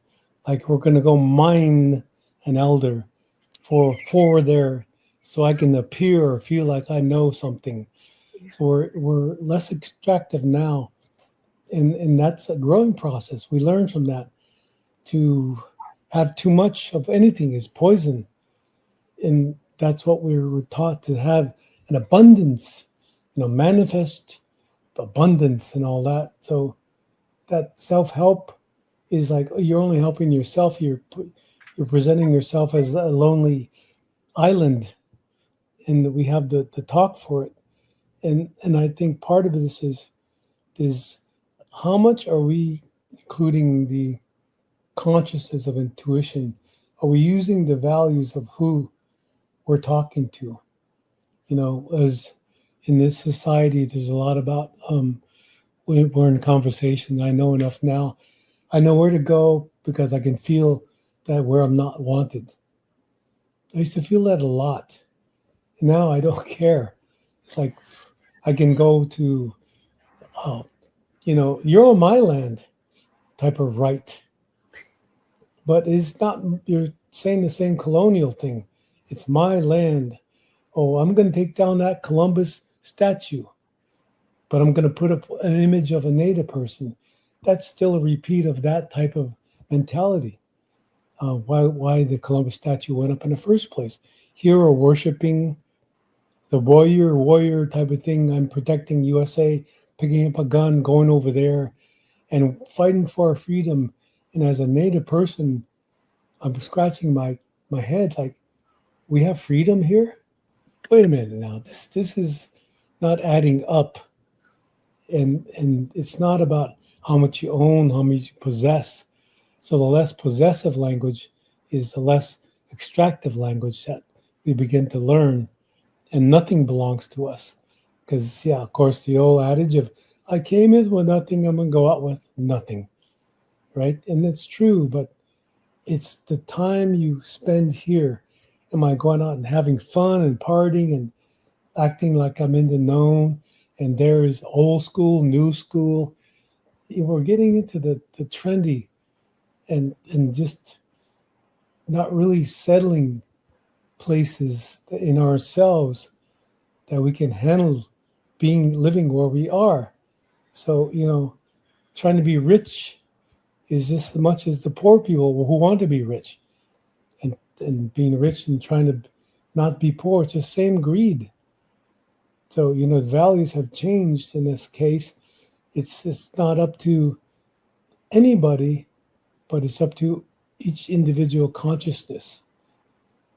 Like we're going to go mine an elder for their, so I can appear or feel like I know something. So we're less extractive now. And that's a growing process. We learn from that. To have too much of anything is poison. And that's what we were taught, to have an abundance, manifest abundance and all that. So that self-help is like, you're only helping yourself. You're presenting yourself as a lonely island, and we have the talk for it. And I think part of this is how much are we including the consciousness of intuition? Are we using the values of who we're talking to? As in this society, there's a lot about we're in conversation. I know enough now. I know where to go because I can feel that where I'm not wanted. I used to feel that a lot. Now I don't care. It's like I can go to, you're on my land type of right. But it's not, you're saying the same colonial thing. It's my land. Oh, I'm going to take down that Columbus statue, but I'm going to put up an image of a Native person. That's still a repeat of that type of mentality. Why the Columbus statue went up in the first place. Here are worshiping the warrior type of thing. I'm protecting USA, picking up a gun, going over there and fighting for our freedom. And as a Native person, I'm scratching my head like, we have freedom here? Wait a minute now. This is not adding up. And it's not about how much you own, how much you possess. So the less possessive language is the less extractive language that we begin to learn. And nothing belongs to us. Because, yeah, of course, the old adage of, I came in with nothing, I'm going to go out with nothing. Right? And it's true, but it's the time you spend here. Am I going out and having fun and partying and acting like I'm in the know? And there is old school, new school. We're getting into the trendy and just not really settling places in ourselves that we can handle living where we are. So, trying to be rich is just as much as the poor people who want to be rich. And being rich and trying to not be poor, it's the same greed. So, the values have changed in this case. It's not up to anybody, but it's up to each individual consciousness.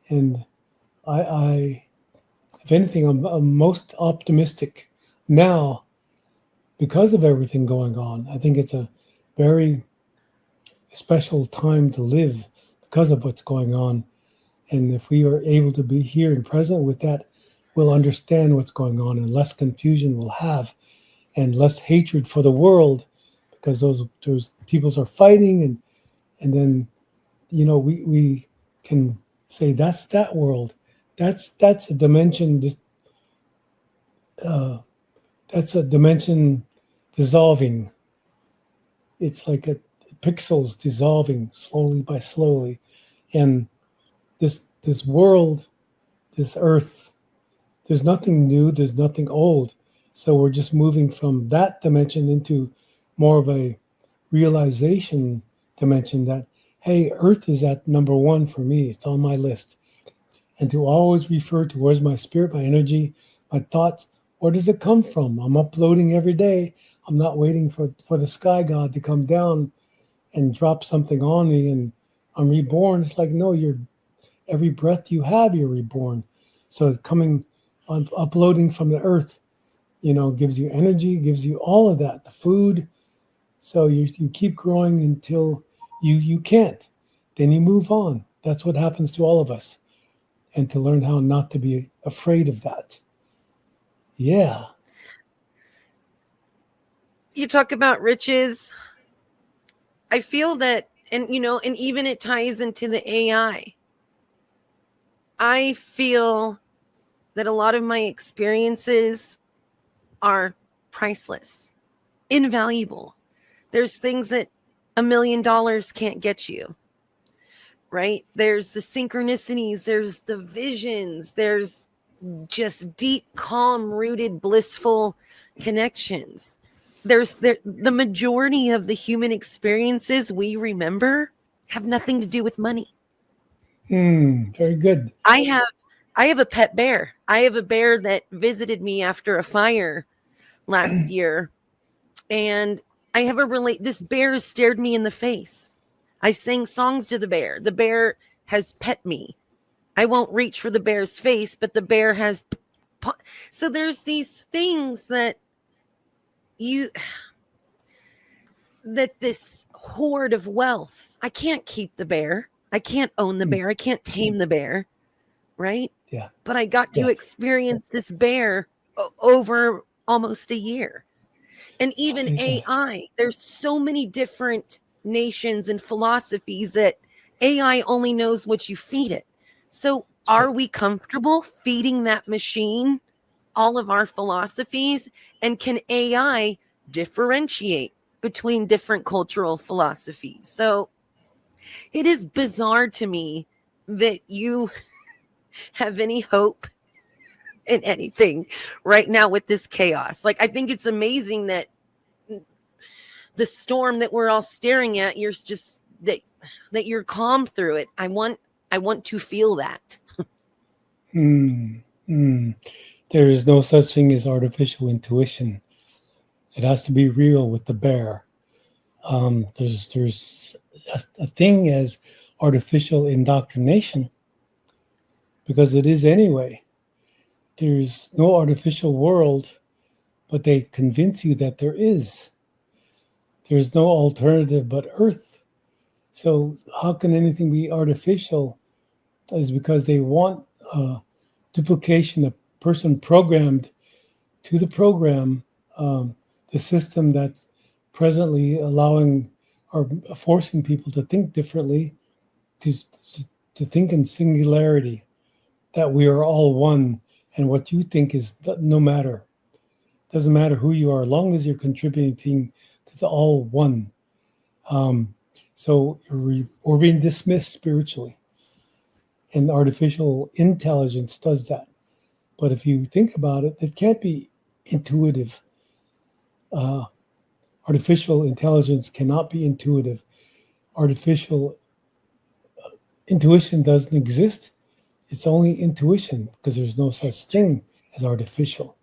And I if anything, I'm most optimistic now because of everything going on. I think it's a very special time to live because of what's going on. And if we are able to be here and present with that, we'll understand what's going on and less confusion we'll have and less hatred for the world because those peoples are fighting and then, we can say that's that world. That's a dimension. That's a dimension dissolving. It's like pixels dissolving slowly by slowly, and this world, this earth, there's nothing new. There's nothing old. So we're just moving from that dimension into more of a realization dimension that, hey, Earth is at number one for me. It's on my list. And to always refer to where's my spirit, my energy, my thoughts, where does it come from? I'm uploading every day. I'm not waiting for the sky god to come down and drop something on me and I'm reborn. It's like, no, every breath you have, you're reborn. So uploading from the earth, gives you energy, gives you all of that, the food. So you keep growing until you can't. Then you move on. That's what happens to all of us. And to learn how not to be afraid of that. Yeah. You talk about riches. I feel that, and even it ties into the AI. I feel that a lot of my experiences are priceless, invaluable. There's things that $1 million can't get you. Right? There's the synchronicities, there's the visions, there's just deep, calm, rooted, blissful connections. There's the majority of the human experiences we remember have nothing to do with money. Very good. I have a pet bear. I have a bear that visited me after a fire last year, and I have this bear has stared me in the face. I've sang songs to the bear. The bear has pet me. I won't reach for the bear's face, but the bear has. So there's these things that this hoard of wealth. I can't keep the bear. I can't own the bear. I can't tame the bear. Right? Yeah. But I got to experience this bear over almost a year. And even Okay. AI, there's so many different nations and philosophies that AI only knows what you feed it. So are we comfortable feeding that machine all of our philosophies? And can AI differentiate between different cultural philosophies? So it is bizarre to me that you have any hope in anything right now with this chaos. Like, I think it's amazing that the storm that we're all staring at, you're just that you're calm through it. I want to feel that. Hmm. Hmm. There is no such thing as artificial intuition. It has to be real with the bear. There's a thing as artificial indoctrination, because it is anyway. There's no artificial world, but they convince you that there is. There's no alternative but Earth. So how can anything be artificial? Is because they want duplication, a person programmed to the program, the system that's presently allowing or forcing people to think differently, to, to think in singularity, that we are all one, and what you think is no matter. Doesn't matter who you are, as long as you're contributing to the all one. So we're being dismissed spiritually, and artificial intelligence does that. But if you think about it, it can't be intuitive. Artificial intelligence cannot be intuitive. Artificial intuition doesn't exist. It's only intuition, because there's no such thing as artificial.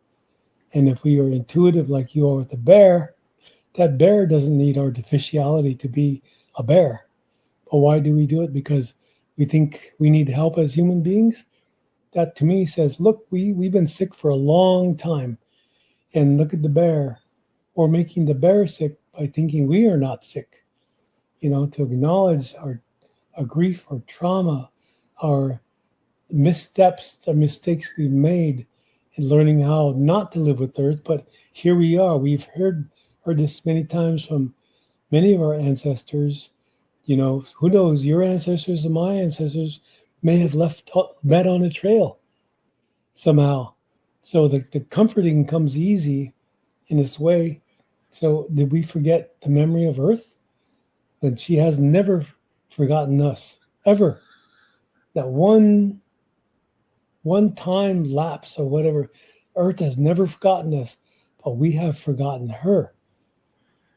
And if we are intuitive like you are with the bear, that bear doesn't need artificiality to be a bear. But why do we do it? Because we think we need help as human beings? That to me says, look, we've been sick for a long time. And look at the bear. Or making the bear sick by thinking we are not sick. To acknowledge our grief, our trauma, our missteps, the mistakes we've made in learning how not to live with Earth. But here we are. We've heard this many times from many of our ancestors. Who knows, your ancestors and my ancestors may have met on a trail somehow. So the comforting comes easy in this way. So did we forget the memory of Earth? That she has never forgotten us, ever. That one time lapse or whatever, Earth has never forgotten us, but we have forgotten her.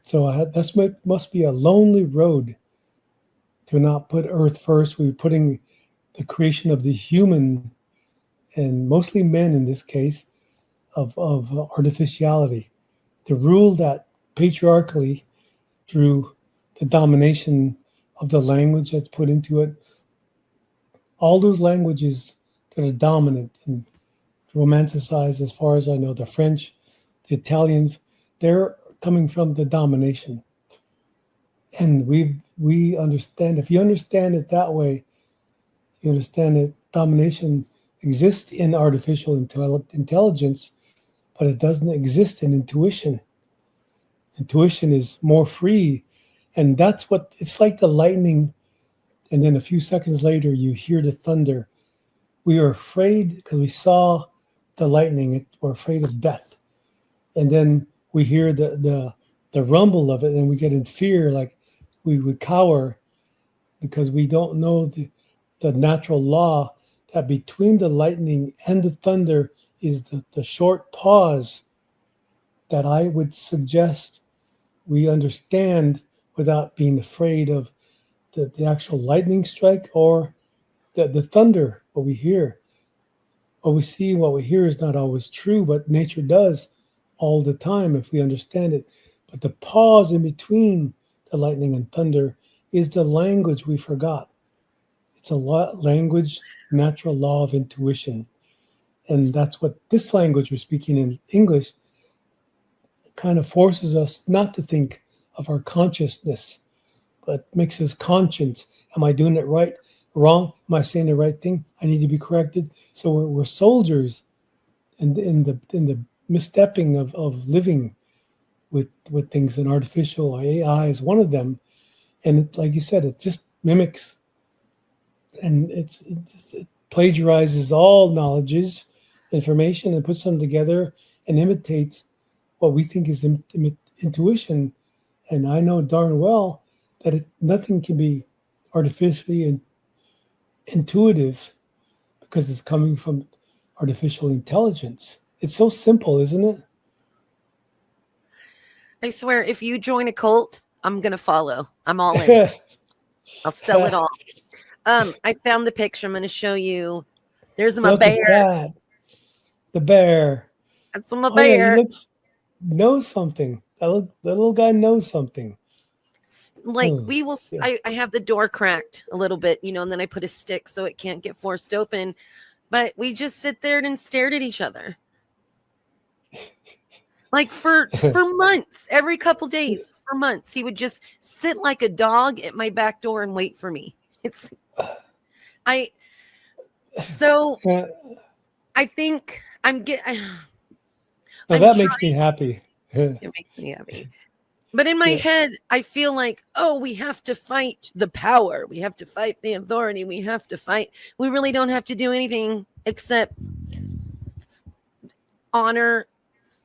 So that must be a lonely road to not put Earth first. We're putting the creation of the human, and mostly men in this case, of artificiality, to rule that patriarchally through the domination of the language that's put into it. All those languages that are dominant and romanticized, as far as I know, the French, the Italians, they're coming from the domination. And we understand, if you understand it that way, you understand that domination exists in artificial intelligence, but it doesn't exist in intuition. Intuition is more free, and that's what it's like. The lightning, and then a few seconds later you hear the thunder. We are afraid because we saw the lightning. We're afraid of death, and then we hear the rumble of it, and we get in fear, like we would cower because we don't know the natural law that between the lightning and the thunder is the short pause that I would suggest we understand without being afraid of the actual lightning strike or the thunder, what we hear. What we see, what we hear is not always true, but nature does all the time if we understand it. But the pause in between the lightning and thunder is the language we forgot. It's a language, natural law of intuition. And that's what this language we're speaking in English kind of forces us not to think of our consciousness, but makes us conscious. Am I doing it right? Wrong? Am I saying the right thing? I need to be corrected. So we're soldiers and in the misstepping of living with things, and artificial AI is one of them. And like you said, it just mimics, and it plagiarizes all knowledges, information, and puts them together and imitates what we think is intuition. And I know darn well that nothing can be artificially intuitive because it's coming from artificial intelligence. It's so simple, isn't it? I swear, if you join a cult, I'm going to follow. I'm all in. I'll sell it all. I found the picture. I'm going to show you. There's my Look bear. at that. The bear. That's my Oh, bear. yeah, knows something. That little guy knows something. Like we will, I have the door cracked a little bit, and then I put a stick so it can't get forced open. But we just sit there and stared at each other. Like for months, every couple days, for months, he would just sit like a dog at my back door and wait for me. I think I'm getting. That makes me happy. It makes me happy. But in my head, I feel like, we have to fight the power. We have to fight the authority. We have to fight. We really don't have to do anything except honor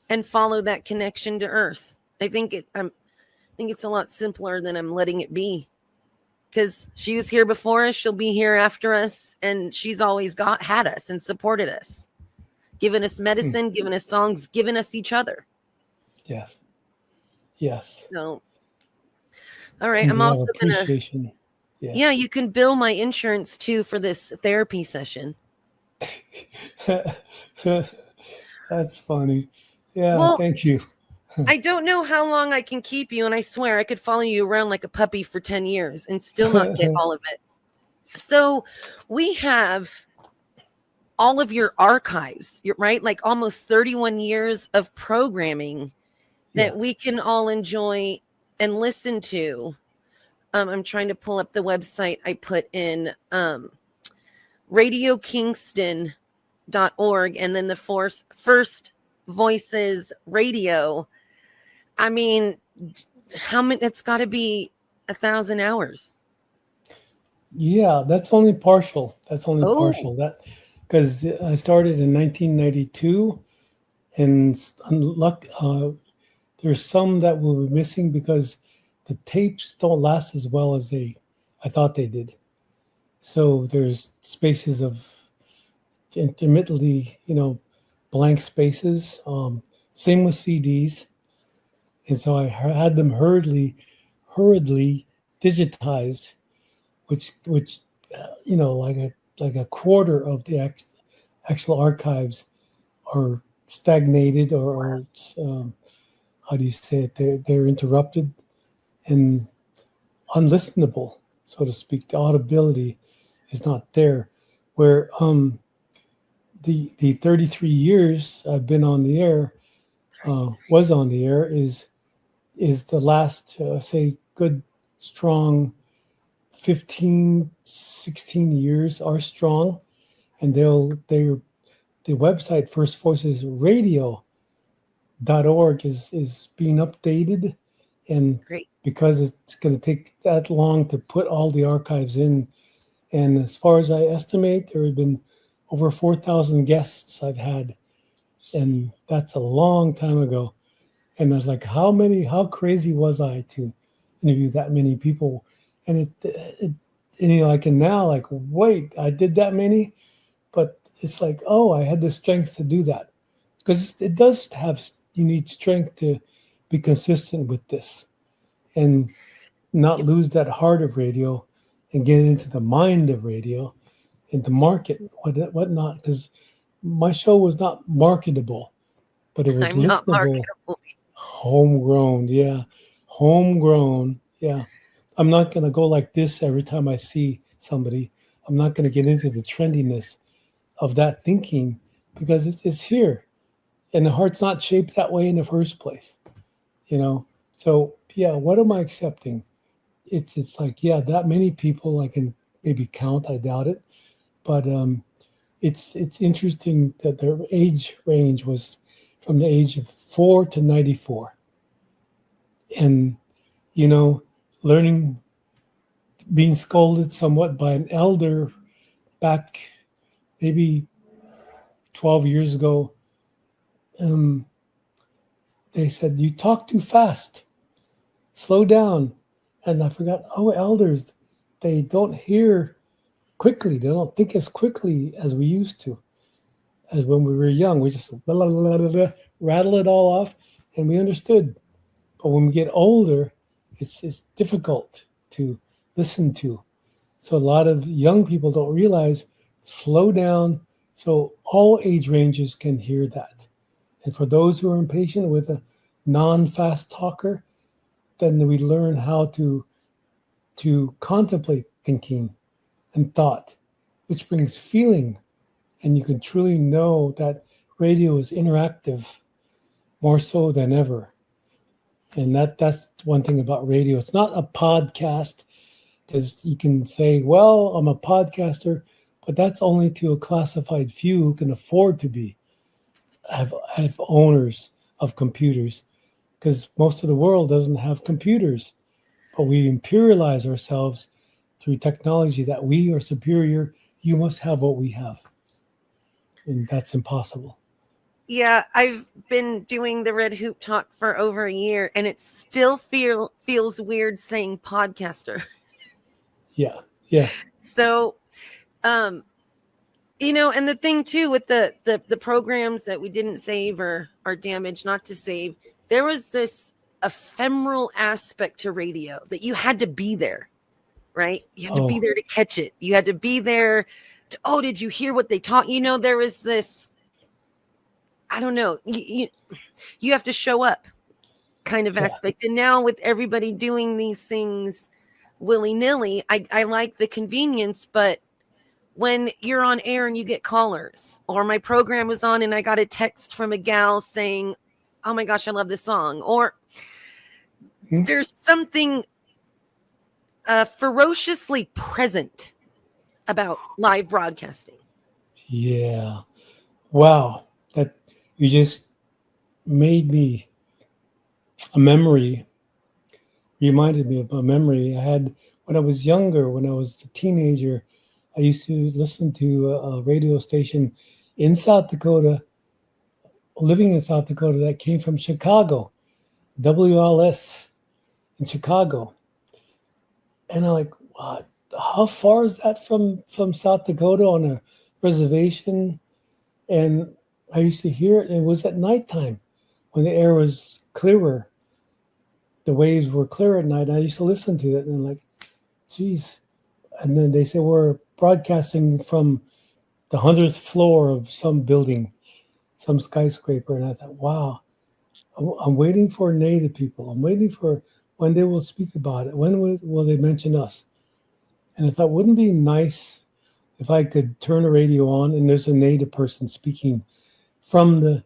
and follow that connection to Earth. I think it's a lot simpler than I'm letting it be. Because she was here before us, she'll be here after us, and she's always had us and supported us, given us medicine, given us songs, given us each other. Yes. So, all right. I'm also gonna. Yeah, you can bill my insurance too for this therapy session. That's funny. Yeah, thank you. I don't know how long I can keep you, and I swear I could follow you around like a puppy for 10 years and still not get all of it. So we have all of your archives, right? Like almost 31 years of programming that we can all enjoy and listen to. I'm trying to pull up the website I put in, Radio Kingston.org, and then the First Voices Radio. I mean, how many? It's got to be 1,000 hours. Yeah, that's only partial. Partial. That because I started in 1992, and there's some that will be missing because the tapes don't last as well as I thought they did. So there's spaces of intermittently, blank spaces. Same with CDs. And so I had them hurriedly digitized, which like a quarter of the actual archives are stagnated or how do you say it? They're interrupted and unlistenable, so to speak. The audibility is not there. Where the 33 years I've been on the air, was on the air, is the last, say, good, strong 15, 16 years are strong. And the website First Voices Radio.org is being updated. And because it's going to take that long to put all the archives in. And as far as I estimate, there have been over 4,000 guests I've had. And that's a long time ago. And I was like, how crazy was I to interview that many people? And I can now wait, I did that many, but it's like, I had the strength to do that. Because it does you need strength to be consistent with this and not lose that heart of radio and get into the mind of radio and the market, whatnot. Because my show was not marketable, but it was listenable. Homegrown. Yeah. I'm not going to go like this every time I see somebody. I'm not going to get into the trendiness of that thinking because it's here. And the heart's not shaped that way in the first place. So, what am I accepting? It's like, that many people I can maybe count. I doubt it. But it's interesting that their age range was from the age of 4 to 94. And, you know, learning, being scolded somewhat by an elder back maybe 12 years ago, they said, "You talk too fast, slow down." And I forgot, oh, elders, they don't hear quickly. They don't think as quickly as we used to, as when we were young. We just blah, blah, blah, blah, blah, rattle it all off and we understood. But when we get older, it's difficult to listen to. So a lot of young people don't realize, slow down so all age ranges can hear that. And for those who are impatient with a non-fast talker, then we learn how to contemplate thinking and thought, which brings feeling. And you can truly know that radio is interactive more so than ever. And that's one thing about radio. It's not a podcast, because you can say, well, I'm a podcaster, but that's only to a classified few who can afford to have owners of computers, because most of the world doesn't have computers. But we imperialize ourselves through technology that we are superior. You must have what we have. And that's impossible. Yeah, I've been doing the Red Hoop Talk for over a year, and it still feels weird saying podcaster. Yeah. So, you know, and the thing too with the programs that we didn't save or are damaged not to save, there was this ephemeral aspect to radio that you had to be there, right? You had to be there to catch it. You had to be there to, did you hear what they taught? You know, there was this, I don't know, you have to show up kind of aspect. And now with everybody doing these things willy-nilly, I like the convenience, but when you're on air and you get callers, or my program was on and I got a text from a gal saying, oh my gosh, I love this song, or there's something ferociously present about live broadcasting. Yeah. Wow. That you just made me reminded me of a memory I had when I was younger, when I was a teenager. I used to listen to a radio station in South Dakota, living in South Dakota, that came from Chicago, WLS in Chicago. And I'm like, what? How far is that from South Dakota on a reservation? And I used to hear it. It was at nighttime when the air was clearer. The waves were clear at night. I used to listen to it and I'm like, geez. And then they said, we're broadcasting from the 100th floor of some building, some skyscraper. And I thought, wow, I'm waiting for Native people. I'm waiting for when they will speak about it. When will they mention us? And I thought, wouldn't it be nice if I could turn a radio on and there's a Native person speaking from the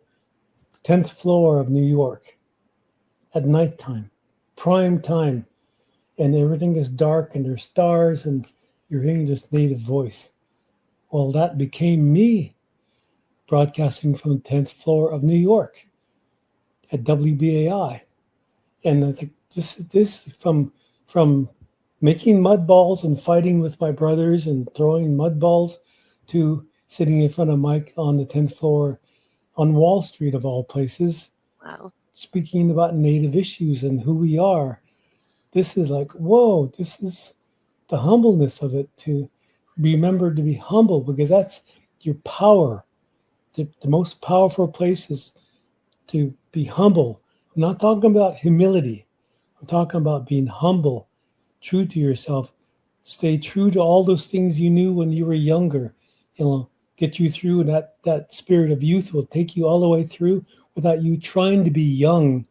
10th floor of New York at nighttime, prime time, and everything is dark and there's stars and you're hearing this Native voice. Well, that became me broadcasting from the 10th floor of New York at WBAI. And I think this from making mud balls and fighting with my brothers and throwing mud balls to sitting in front of Mike on the 10th floor on Wall Street, of all places. Wow. Speaking about Native issues and who we are. This is like, whoa, this is the humbleness of it, to remember to be humble, because that's your power. The most powerful place is to be humble. I'm not talking about humility. I'm talking about being humble, true to yourself. Stay true to all those things you knew when you were younger. It'll get you through. That spirit of youth will take you all the way through without you trying to be young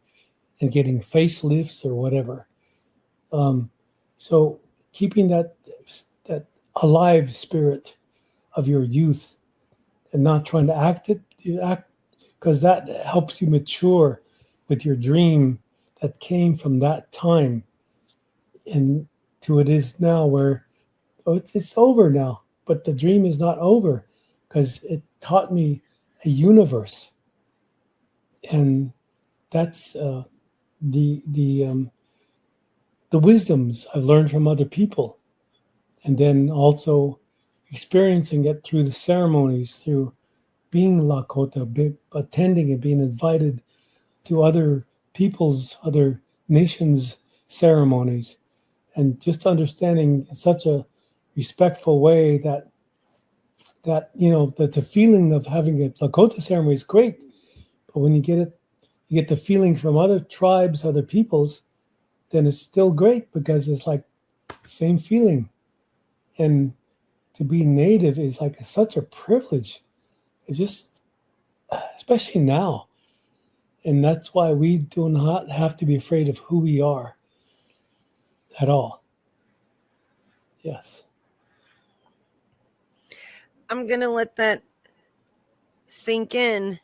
and getting facelifts or whatever. So keeping that alive spirit of your youth and not trying to act because that helps you mature with your dream that came from that time and to it is now, where it's over now, but the dream is not over. because it taught me a universe, and that's the wisdoms I've learned from other people, and then also experiencing it through the ceremonies, through being Lakota, attending and being invited to other people's, other nations' ceremonies, and just understanding in such a respectful way that that the feeling of having a Lakota ceremony is great, but when you get the feeling from other tribes, other peoples, then it's still great because it's like same feeling. And to be native is like such a privilege. It's just, especially now. And that's why we do not have to be afraid of who we are at all. Yes. I'm going to let that sink in,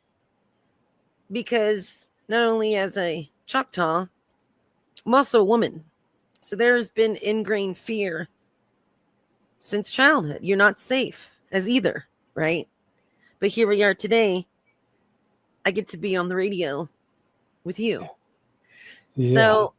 because not only as a Choctaw, I'm also a woman. So there's been ingrained fear since childhood. You're not safe as either, right? But here we are today. I get to be on the radio with you. Yeah. So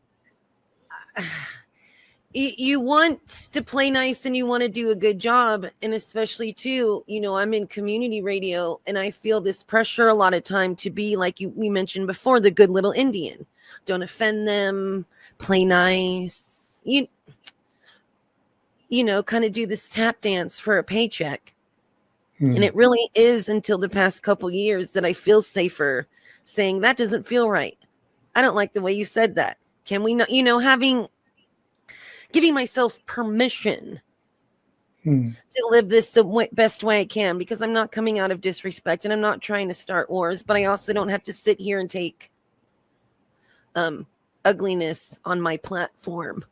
you want to play nice and you want to do a good job. And especially too, I'm in community radio, and I feel this pressure a lot of time to be like we mentioned before, the good little Indian. Don't offend them, play nice, kind of do this tap dance for a paycheck. And it really is until the past couple years that I feel safer saying that doesn't feel right. I don't like the way you said that. Can we not, giving myself permission to live this the best way I can, because I'm not coming out of disrespect and I'm not trying to start wars, but I also don't have to sit here and take ugliness on my platform.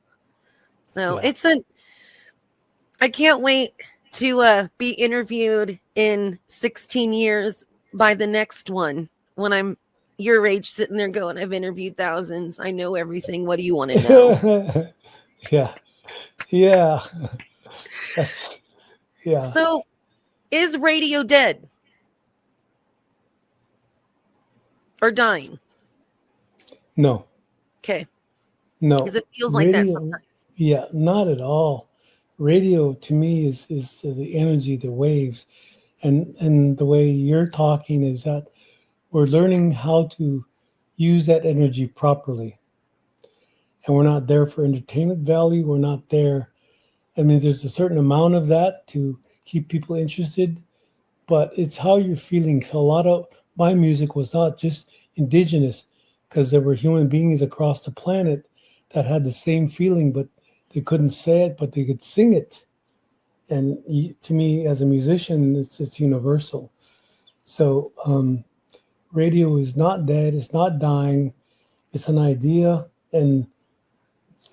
So I can't wait to be interviewed in 16 years by the next one, when I'm your age, sitting there going, I've interviewed thousands. I know everything. What do you want to know? Yeah. Yeah. So is radio dead or dying? No. Okay. No. Because it feels like that sometimes. Yeah, not at all. Radio to me is the energy, the waves, and the way you're talking is that we're learning how to use that energy properly. And we're not there for entertainment value. We're not there. I mean, there's a certain amount of that to keep people interested, but it's how you're feeling. So a lot of my music was not just indigenous, because there were human beings across the planet that had the same feeling, but they couldn't say it, but they could sing it. And to me, as a musician, it's universal. So radio is not dead. It's not dying. It's an idea, and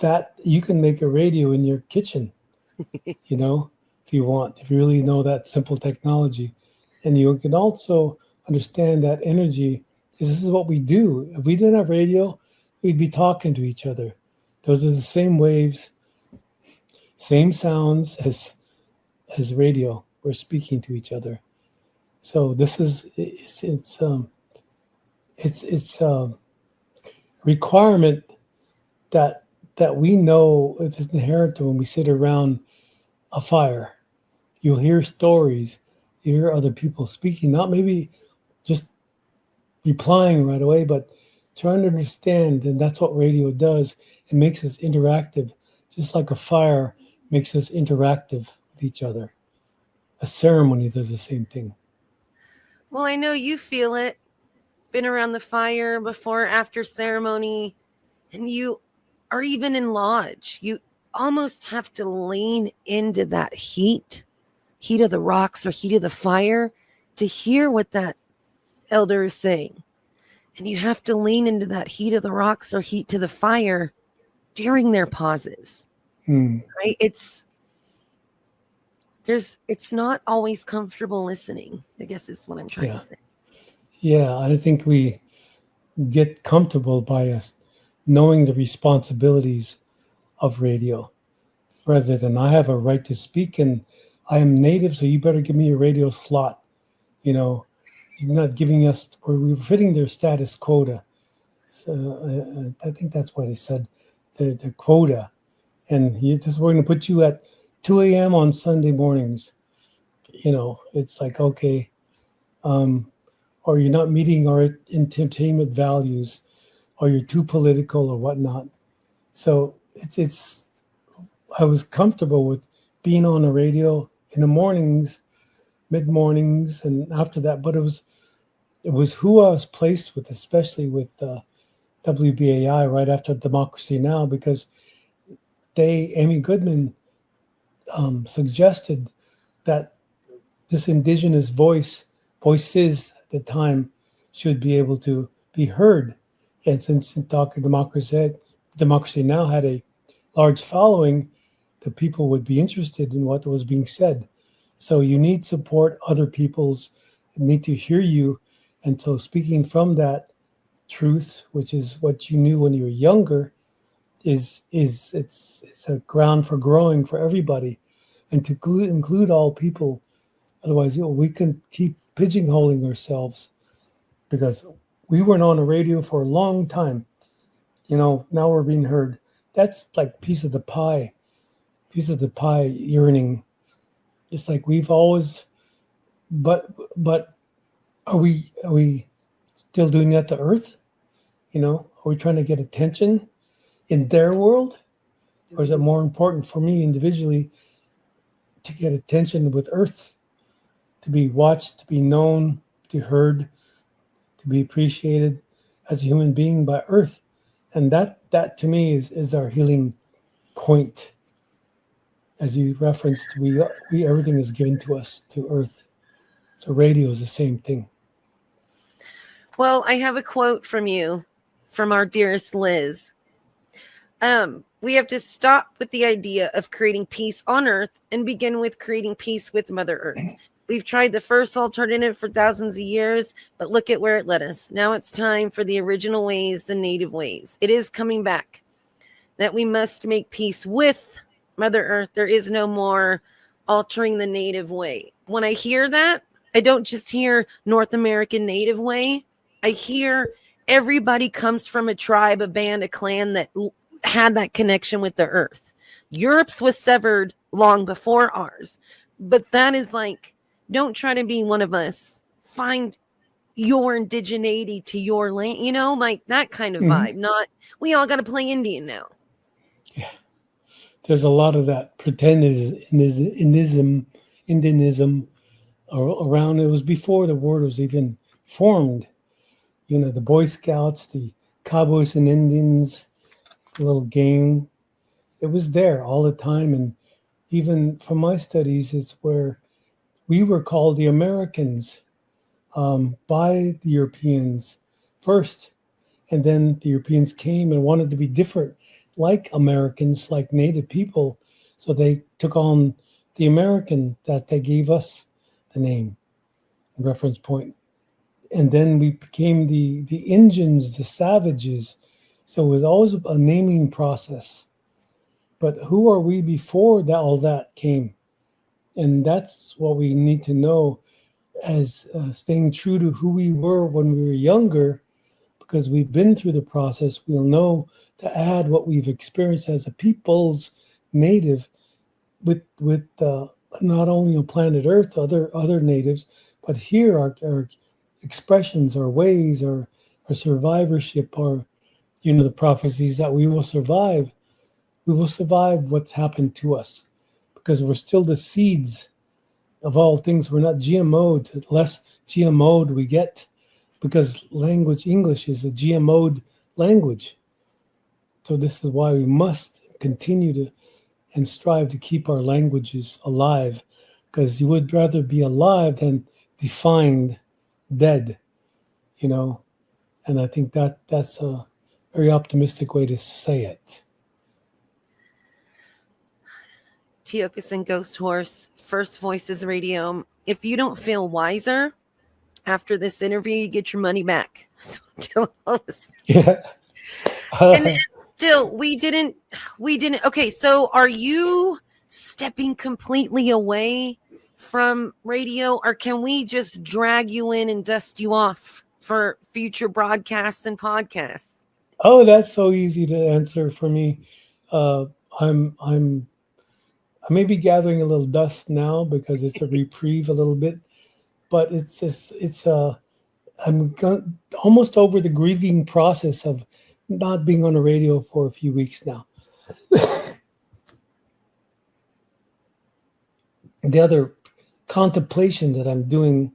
that you can make a radio in your kitchen, if you want, if you really know that simple technology. And you can also understand that energy is, this is what we do. If we didn't have radio, we'd be talking to each other. Those are the same waves, same sounds as radio. We're speaking to each other. So this is it's a requirement that we know it's inherent when we sit around a fire. You'll hear stories, you hear other people speaking, not maybe just replying right away, but trying to understand. And that's what radio does. It makes us interactive, just like a fire makes us interactive with each other. A ceremony does the same thing. Well, I know you feel it. Been around the fire before, after ceremony, and you are even in lodge. You almost have to lean into that heat of the rocks or heat of the fire to hear what that elder is saying. And you have to lean into that heat of the rocks or heat to the fire during their pauses. Right? It's not always comfortable listening, I guess is what I'm trying to say. Yeah, I think we get comfortable by us knowing the responsibilities of radio, rather than I have a right to speak and I am native, so you better give me a radio slot. you know, not giving us, we're fitting their status quota. So I think that's what he said, the quota. And we're going to put you at 2 a.m. on Sunday mornings. You know, it's like, okay, or you're not meeting our entertainment values, or you're too political or whatnot. So it's I was comfortable with being on the radio in the mornings, mid mornings, and after that. But it was who I was placed with, especially with WBAI right after Democracy Now, because Amy Goodman suggested that this indigenous voices at the time should be able to be heard. And since Dr. Democracy Now had a large following, the people would be interested in what was being said. So you need support, other people's need to hear you. And so speaking from that truth, which is what you knew when you were younger, it's a ground for growing for everybody, and to include all people. Otherwise, we can keep pigeonholing ourselves, because we weren't on the radio for a long time. Now we're being heard. That's like piece of the pie yearning. It's like we've always, but are we still doing that to Earth? Are we trying to get attention in their world? Or is it more important for me individually to get attention with Earth, to be watched, to be known, to be heard, to be appreciated as a human being by Earth? And that to me is our healing point. As you referenced, we everything is given to us through Earth. So radio is the same thing. Well, I have a quote from you, from our dearest Liz. We have to stop with the idea of creating peace on Earth and begin with creating peace with Mother Earth. We've tried the first alternative for thousands of years, but look at where it led us. Now it's time for the original ways, the native ways. It is coming back that we must make peace with Mother Earth. There is no more altering the native way. When I hear that, I don't just hear North American native way. I hear everybody comes from a tribe, a band, a clan that had that connection with the earth. Europe's was severed long before ours. But that is like, don't try to be one of us. Find your indigeneity to your land, like that kind of vibe. Not, we all got to play Indian now. Yeah. There's a lot of that Indianism around. It was before the word was even formed. The Boy Scouts, the Cowboys and Indians, the little game. It was there all the time. And even from my studies, it's where we were called the Americans by the Europeans first. And then the Europeans came and wanted to be different, like Americans, like Native people. So they took on the American that they gave us the name, reference point. And then we became the Indians, the savages. So it was always a naming process. But who are we before that all that came? And that's what we need to know, as staying true to who we were when we were younger, because we've been through the process. We'll know to add what we've experienced as a people's native with not only on planet Earth, other natives, but here our expressions, our ways, our survivorship, our the prophecies that we will survive. We will survive what's happened to us, because we're still the seeds of all things. We're not GMO'd. Less GMO'd we get, because English is a GMO'd language. So this is why we must continue to and strive to keep our languages alive, because you would rather be alive than defined dead, and I think that's a very optimistic way to say it. Tiokasin Ghosthorse, First Voices Radio. If you don't feel wiser after this interview, you get your money back. So yeah. And still, we didn't. Okay, so are you stepping completely away from radio, or can we just drag you in and dust you off for future broadcasts and podcasts? Oh, that's so easy to answer for me. Uh, I may be gathering a little dust now because it's a reprieve a little bit, but I'm almost over the grieving process of not being on the radio for a few weeks now. The other contemplation that I'm doing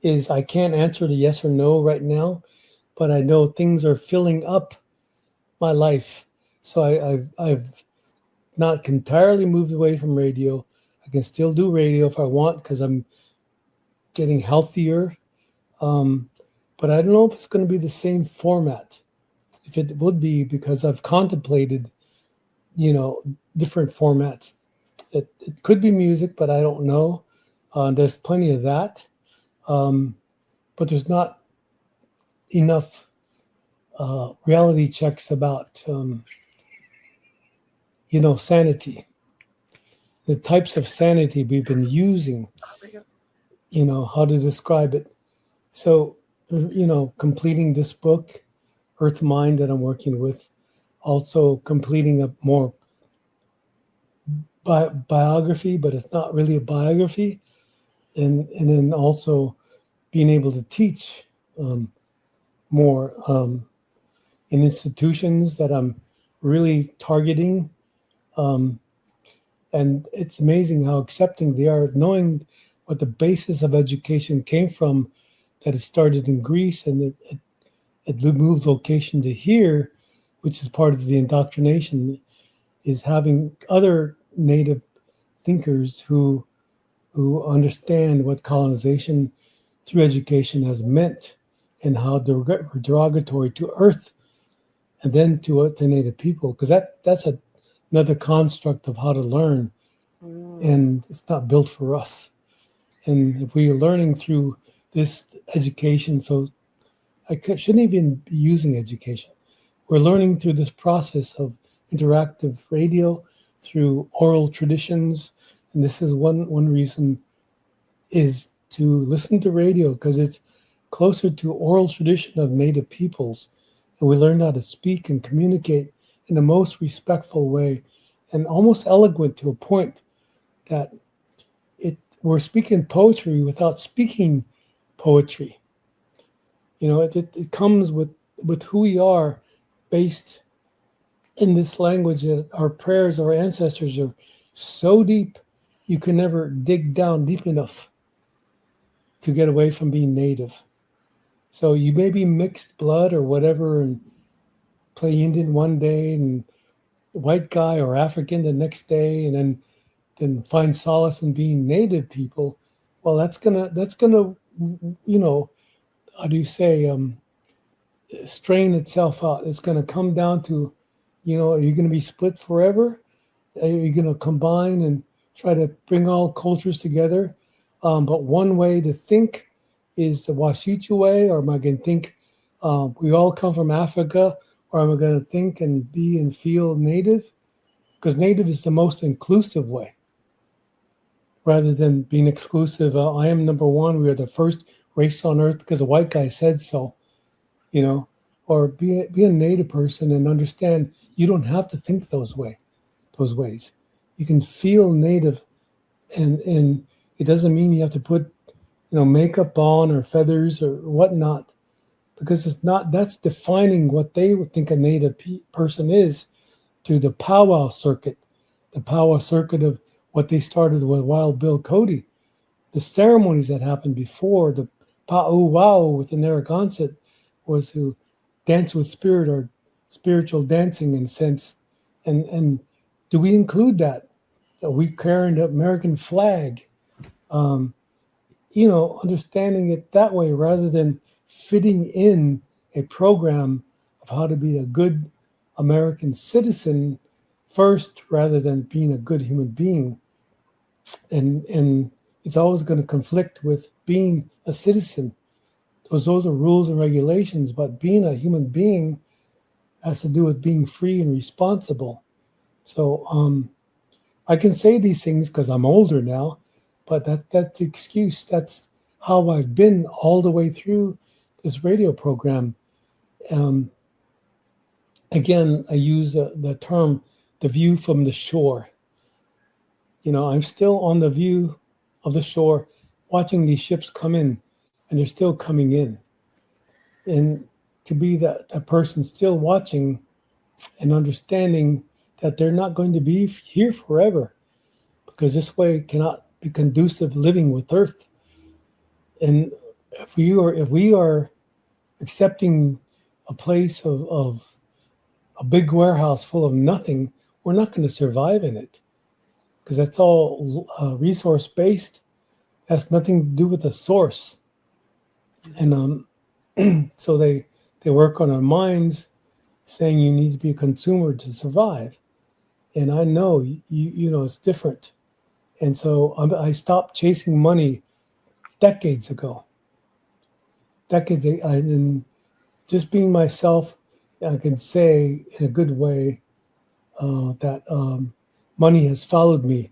is I can't answer the yes or no right now, but I know things are filling up my life. So I've not entirely moved away from radio. I can still do radio if I want because I'm getting healthier. But I don't know if it's going to be the same format. If it would be, because I've contemplated, different formats. It could be music, but I don't know. There's plenty of that. But there's not enough reality checks about, sanity. The types of sanity we've been using, how to describe it. So, completing this book, Earth Mind, that I'm working with, also completing a more biography, but it's not really a biography, and then also being able to teach more in institutions that I'm really targeting, and it's amazing how accepting they are, knowing what the basis of education came from, that it started in Greece and it moved location to here, which is part of the indoctrination, is having other native thinkers who understand what colonization through education has meant and how derogatory to Earth and then to native people, because that's another construct of how to learn, and it's not built for us. And if we are learning through this education, so I shouldn't even be using education. We're learning through this process of interactive radio, through oral traditions, and this is one reason is to listen to radio, because it's closer to oral tradition of native peoples, and we learn how to speak and communicate in the most respectful way, and almost eloquent to a point that we're speaking poetry without speaking poetry. It comes with who we are, based in this language, that our prayers, our ancestors are so deep, you can never dig down deep enough to get away from being native. So you may be mixed blood or whatever and play Indian one day and white guy or African the next day, and then find solace in being native people. Well, that's gonna how do you say, strain itself out. It's going to come down to, are you going to be split forever? Are you going to combine and try to bring all cultures together? But one way to think is the Washichu way, or am I going to think we all come from Africa, or am I going to think and be and feel native? Because native is the most inclusive way, rather than being exclusive. I am number one. We are the first race on Earth because a white guy said so, or be a native person and understand you don't have to think those ways. You can feel native, and it doesn't mean you have to put, makeup on or feathers or whatnot, because it's not, that's defining what they would think a native person is, to the powwow circuit of what they started with Wild Bill Cody. The ceremonies that happened before, the powwow with the Narragansett, was to dance with spirit, or spiritual dancing in a sense. And do we include that? Are we carrying the American flag? Understanding it that way, rather than fitting in a program of how to be a good American citizen first, rather than being a good human being. And it's always going to conflict with being a citizen. Those are rules and regulations, but being a human being has to do with being free and responsible. So I can say these things because I'm older now, But that's the excuse. That's how I've been all the way through this radio program. Um, Again, I use the term "the view from the shore." I'm still on the view of the shore, watching these ships come in, and they're still coming in. And to be that person still watching and understanding that they're not going to be here forever, because this way cannot be conducive living with Earth. And if we are accepting a place of a big warehouse full of nothing, we're not going to survive in it, because that's all resource based. Has nothing to do with the source. And so they work on our minds, saying you need to be a consumer to survive. And I know it's different. And so I stopped chasing money decades ago. And just being myself, I can say in a good way that money has followed me,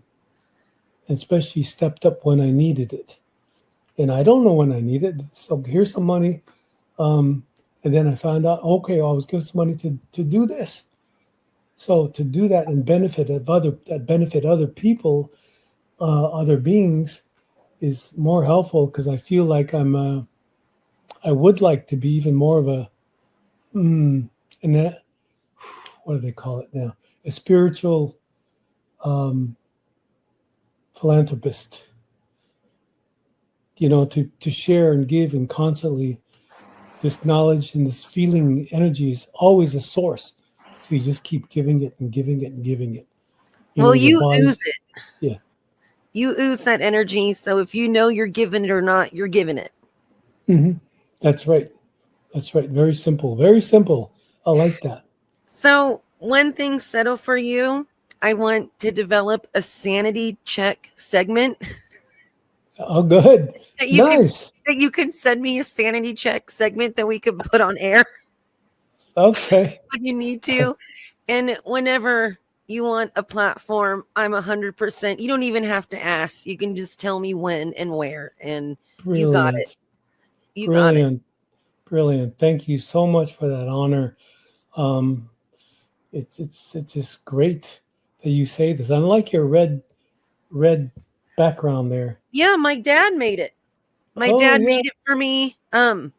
and especially stepped up when I needed it. And I don't know when I need it. So here's some money. And then I found out, okay, I was given some money to do this. So to do that and benefit other people, other beings, is more helpful, because I feel like I would like to be even more of a, and that, what do they call it now? A spiritual philanthropist. To share and give, and constantly this knowledge and this feeling energy is always a source. So you just keep giving it and giving it and giving it. Well, you ooze it. Yeah. You ooze that energy. So if you know you're giving it or not, you're giving it. Mm-hmm. That's right. That's right. Very simple. Very simple. I like that. So when things settle for you, I want to develop a sanity check segment. Oh, good. Nice. That you can send me a sanity check segment that we could put on air. Okay. When you need to. And whenever you want a platform, I'm 100%. You don't even have to ask. You can just tell me when and where, and Brilliant. you got it. You Brilliant. got it. Brilliant. Thank you so much for that honor. It's just great that you say this. I like your red background there. Yeah, my dad made it. My dad made it for me. And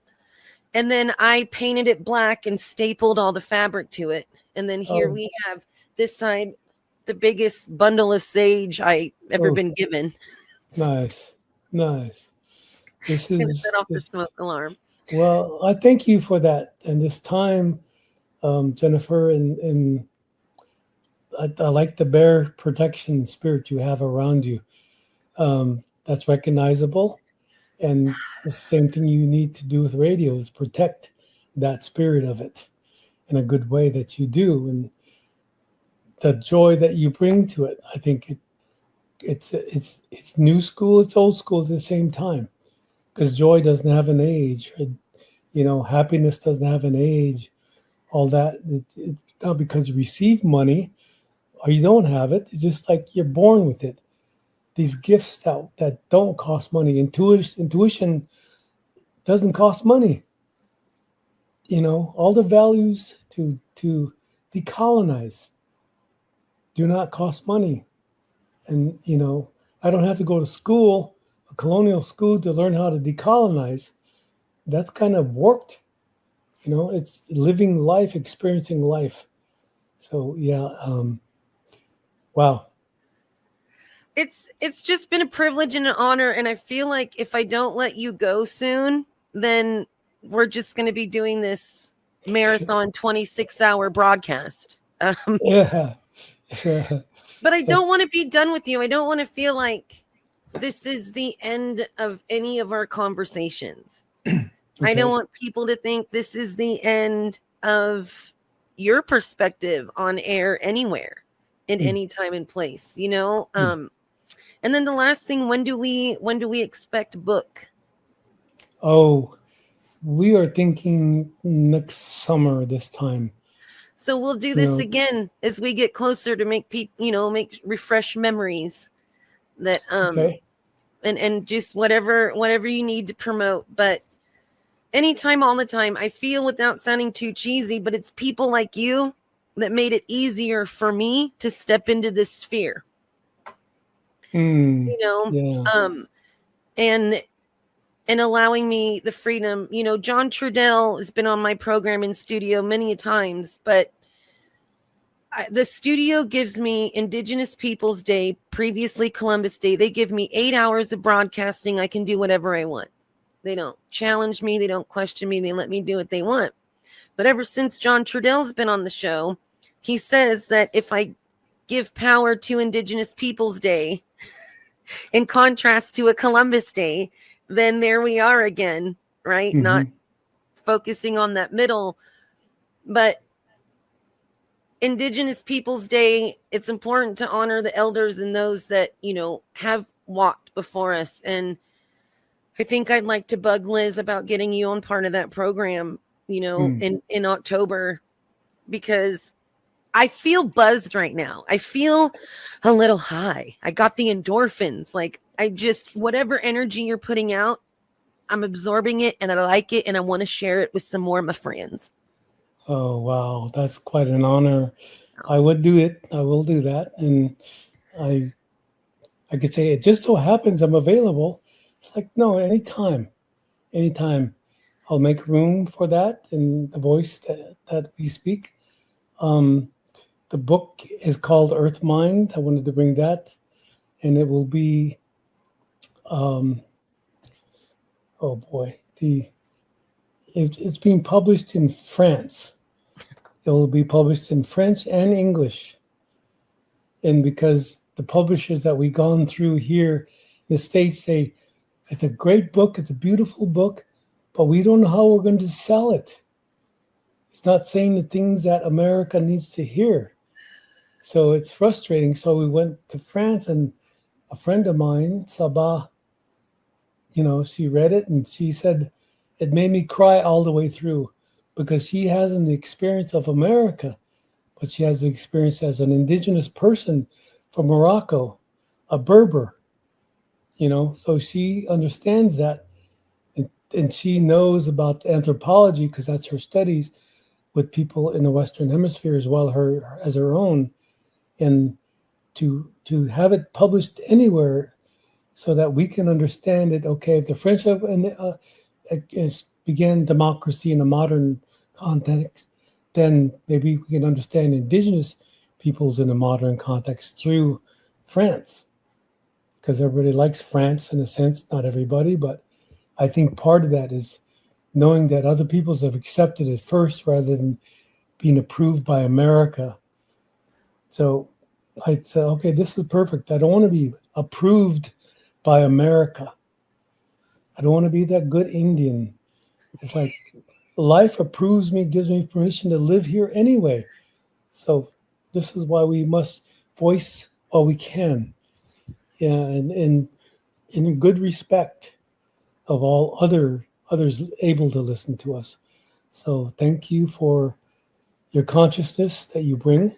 then I painted it black and stapled all the fabric to it. And then here we have this side, the biggest bundle of sage I ever been given. Nice. This is going to set off the smoke alarm. Well, I thank you for that. And this time, Jennifer, and I like the bear protection spirit you have around you. That's recognizable. And the same thing you need to do with radio is protect that spirit of it in a good way that you do. And the joy that you bring to it, I think it's new school, it's old school at the same time. Because joy doesn't have an age. Happiness doesn't have an age. All that, not because you receive money or you don't have it. It's just like you're born with it. These gifts that don't cost money. Intuition doesn't cost money. All the values to decolonize do not cost money. And, I don't have to go to school, a colonial school, to learn how to decolonize. That's kind of warped. It's living life, experiencing life. So, yeah. Wow. It's just been a privilege and an honor. And I feel like if I don't let you go soon, then we're just going to be doing this marathon 26-hour broadcast. Yeah. But I don't want to be done with you. I don't want to feel like this is the end of any of our conversations. Okay. I don't want people to think this is the end of your perspective on air anywhere in any time and place, And then the last thing, when do we expect book? Oh, we are thinking next summer this time. So we'll do this again as we get closer to make people, make refresh memories that Okay. and just whatever you need to promote. But anytime, all the time, I feel, without sounding too cheesy, but it's people like you that made it easier for me to step into this sphere. You know, Yeah. And allowing me the freedom. You know, John Trudell has been on my program in studio many times, but the studio gives me Indigenous Peoples Day, previously Columbus Day. They give me 8 hours of broadcasting. I can do whatever I want. They don't challenge me. They don't question me. They let me do what they want. But ever since John Trudell's been on the show, he says that if I give power to Indigenous Peoples Day in contrast to a Columbus Day, then there we are again, right? Mm-hmm. Not focusing on that middle. But Indigenous Peoples Day, it's important to honor the elders and those that, you know, have walked before us. And I think I'd like to bug Liz about getting you on part of that program, you know, in October, because I feel buzzed right now. I feel a little high. I got the endorphins. Like, I just, whatever energy you're putting out, I'm absorbing it and I like it and I want to share it with some more of my friends. Oh, wow. That's quite an honor. I would do it. I will do that. And I could say, it just so happens I'm available. It's like, no, anytime. I'll make room for that in the voice that we speak. The book is called Earth Mind. I wanted to bring that. And it will be, oh boy, it's being published in France. It will be published in French and English. And because the publishers that we've gone through here in the States say, it's a great book, it's a beautiful book, but we don't know how we're going to sell it. It's not saying the things that America needs to hear. So it's frustrating. So we went to France, and a friend of mine, Sabah, you know, she read it and she said, it made me cry all the way through, because she hasn't the experience of America, but she has the experience as an indigenous person from Morocco, a Berber, you know, so she understands that. And she knows about anthropology because that's her studies with people in the Western Hemisphere as well, as her own. And to have it published anywhere so that we can understand it. Okay, if the French began democracy in a modern context, then maybe we can understand indigenous peoples in a modern context through France. Because everybody likes France in a sense, not everybody, but I think part of that is knowing that other peoples have accepted it first rather than being approved by America. So I'd say, okay, this is perfect. I don't want to be approved by America. I don't want to be that good Indian. It's like life approves me, gives me permission to live here anyway. So this is why we must voice while we can. Yeah, and in good respect of all others able to listen to us. So thank you for your consciousness that you bring.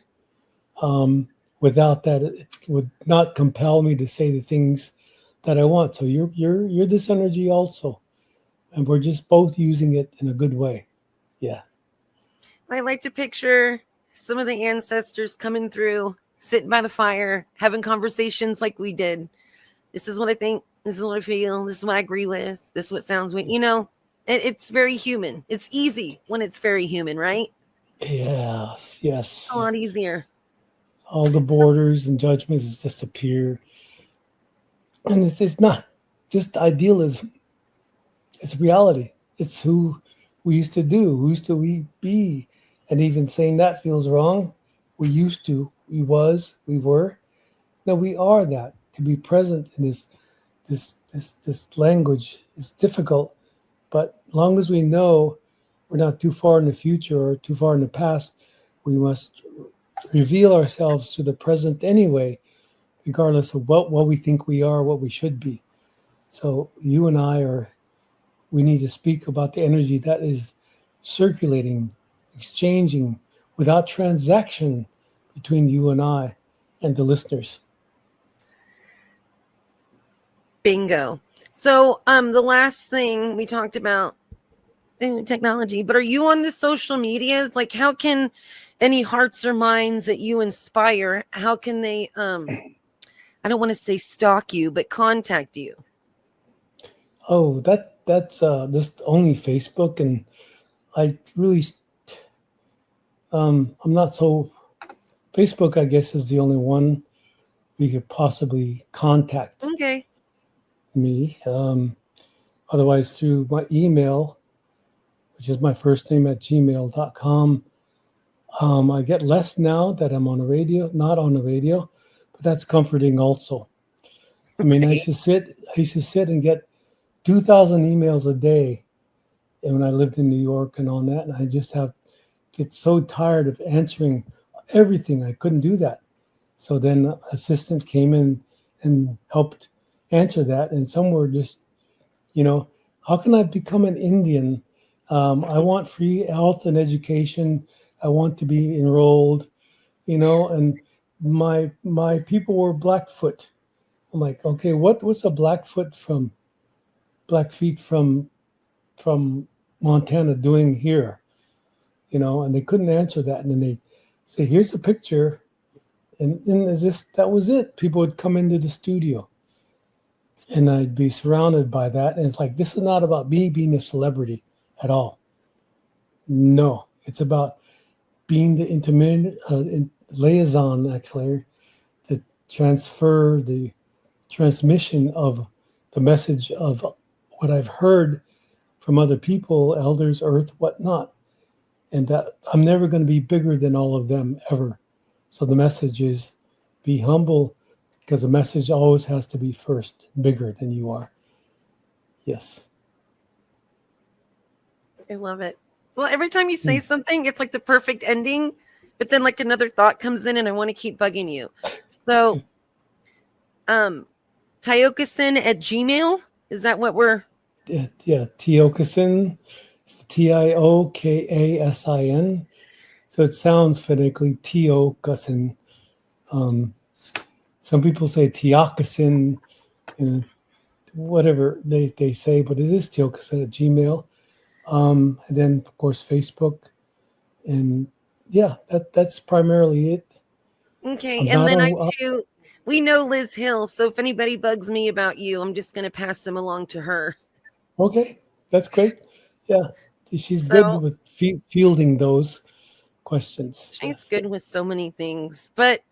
Without that, it would not compel me to say the things that I want. So you're this energy also, and we're just both using it in a good way. Yeah. I like to picture some of the ancestors coming through, sitting by the fire, having conversations like we did. This is what I think. This is what I feel. This is what I agree with. This is what sounds with, you know, it's very human. It's easy when it's very human, right? Yes. Yes. A lot easier. All the borders and judgments has disappeared. And it's not just idealism. It's reality. It's who we used to do. Who used to we be? And even saying that feels wrong. We used to. We were. No, we are that. To be present in this language is difficult. But as long as we know we're not too far in the future or too far in the past, we must reveal ourselves to the present anyway, regardless of what we think we are, what we should be. So you and we need to speak about the energy that is circulating, exchanging without transaction between you and I and the listeners. Bingo. So the last thing we talked about technology, but are you on the social medias? Like, how can any hearts or minds that you inspire, how can they I don't want to say stalk you, but contact you? Oh, that's just only Facebook, and I really I'm not so Facebook, I guess, is the only one we could possibly contact Okay. me. Otherwise, through my email, which is my first name at gmail.com. I get less now that I'm on a radio, not on the radio, but that's comforting also. I mean, Right. I used to sit and get 2,000 emails a day, and when I lived in New York and on that, and I just get so tired of answering everything. I couldn't do that. So then an assistant came in and helped answer that. And some were just, how can I become an Indian? I want free health and education. I want to be enrolled, and my people were Blackfoot. I'm like, okay, what's a Blackfoot from Blackfeet from Montana doing here? And they couldn't answer that. And then they say, here's a picture. And that was it. People would come into the studio and I'd be surrounded by that. And it's like, this is not about me being a celebrity at all. No, it's about being the intermittent liaison, actually, to transfer the transmission of the message of what I've heard from other people, elders, earth, whatnot. And that I'm never going to be bigger than all of them ever. So the message is be humble, because the message always has to be first, bigger than you are. Yes. I love it. Well, every time you say something, it's like the perfect ending, but then like another thought comes in and I want to keep bugging you. So, Tiokasin at Gmail, is that what we're? Yeah, Tiokasin, it's Tiokasin. So it sounds phonetically Tiokasin. Some people say Tiokasin, whatever they say, but it is Tiokasin at Gmail. And then, of course, Facebook. And yeah, that's primarily it. Okay. And then we know Liz Hill. So if anybody bugs me about you, I'm just going to pass them along to her. Okay. That's great. Yeah. She's good with fielding those questions. She's good with so many things, but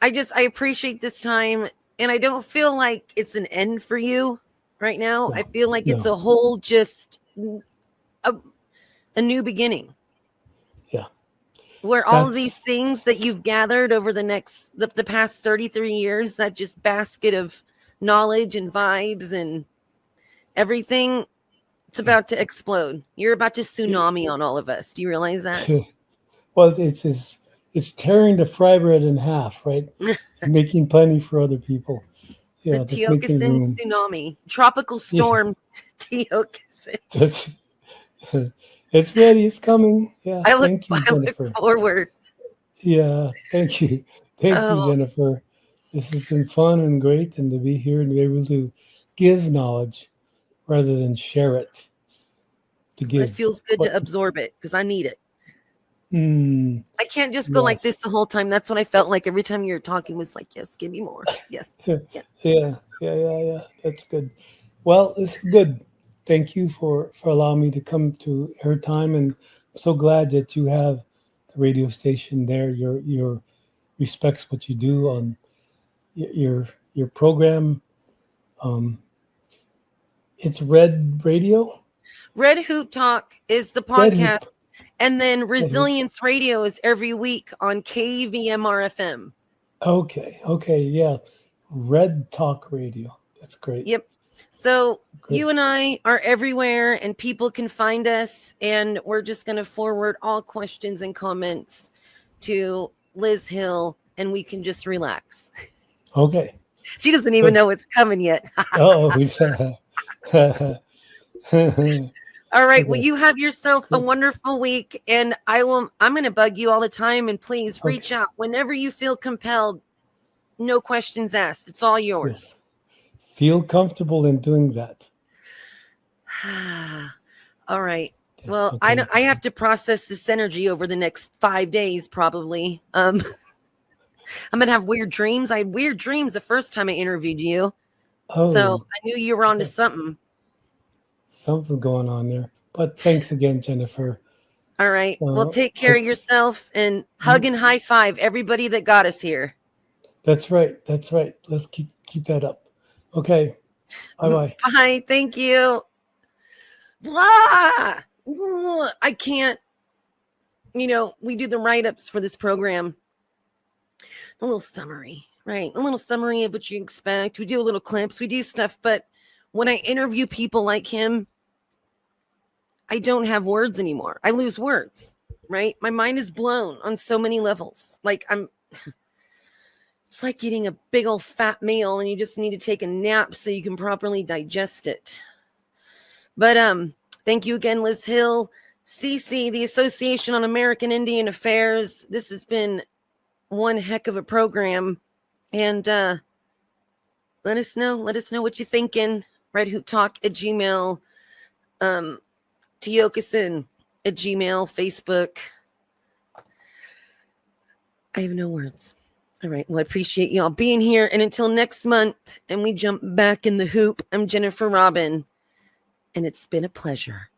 I appreciate this time, and I don't feel like it's an end for you right now. I feel like it's a whole, just a new beginning. Yeah. Where all of these things that you've gathered over the past 33 years, that just basket of knowledge and vibes and everything, it's about to explode. You're about to tsunami on all of us. Do you realize that? Well, it's tearing the fry bread in half, right? Making plenty for other people. Yeah, the Tiokasin tsunami, tropical storm, Tiokasin. It's ready. It's coming. Yeah, thank you, Jennifer. I look forward. Yeah, thank you. Thank you, Jennifer. This has been fun and great, and to be here and be able to give knowledge rather than share it. It feels good to absorb it, because I need it. I can't just go like this the whole time. That's what I felt like every time you were talking, was like, yes, give me more. Yes. Yeah. That's good. Well, this is good. Thank you for allowing me to come to airtime, and I'm so glad that you have the radio station there. Your respects what you do on your program. It's Red Radio. Red Hoop Talk is the podcast. And then Resilience Radio is every week on KVMR-FM. Okay, yeah. Red Talk Radio. That's great. Yep. So you and I are everywhere, and people can find us, and we're just going to forward all questions and comments to Liz Hill, and we can just relax. Okay. She doesn't even know it's coming yet. All right. Well, you have yourself a wonderful week, and I'm going to bug you all the time, and please reach out whenever you feel compelled. No questions asked. It's all yours. Yes. feel comfortable in doing that. All right. Well, Okay. I have to process this energy over the next 5 days, probably. I'm going to have weird dreams. I had weird dreams the first time I interviewed you. Oh, So I knew you were onto something. something going on there. But thanks again, Jennifer. All right. Well, take care of yourself and hug and high five everybody that got us here. That's right. That's right. Let's keep that up. Okay. Bye-bye. Bye. Thank you. Blah! I can't. We do the write-ups for this program. A little summary, right? A little summary of what you expect. We do a little clips. We do stuff. But when I interview people like him, I don't have words anymore. I lose words, right? My mind is blown on so many levels. It's like eating a big old fat meal and you just need to take a nap so you can properly digest it. But thank you again, Liz Hill, CC, the Association on American Indian Affairs. This has been one heck of a program. And let us know what you're thinking. redhooptalk@gmail.com. Tiokasin@gmail.com, Facebook. I have no words. All right. Well, I appreciate y'all being here. And until next month, and we jump back in the hoop, I'm Jennifer Robin, and it's been a pleasure.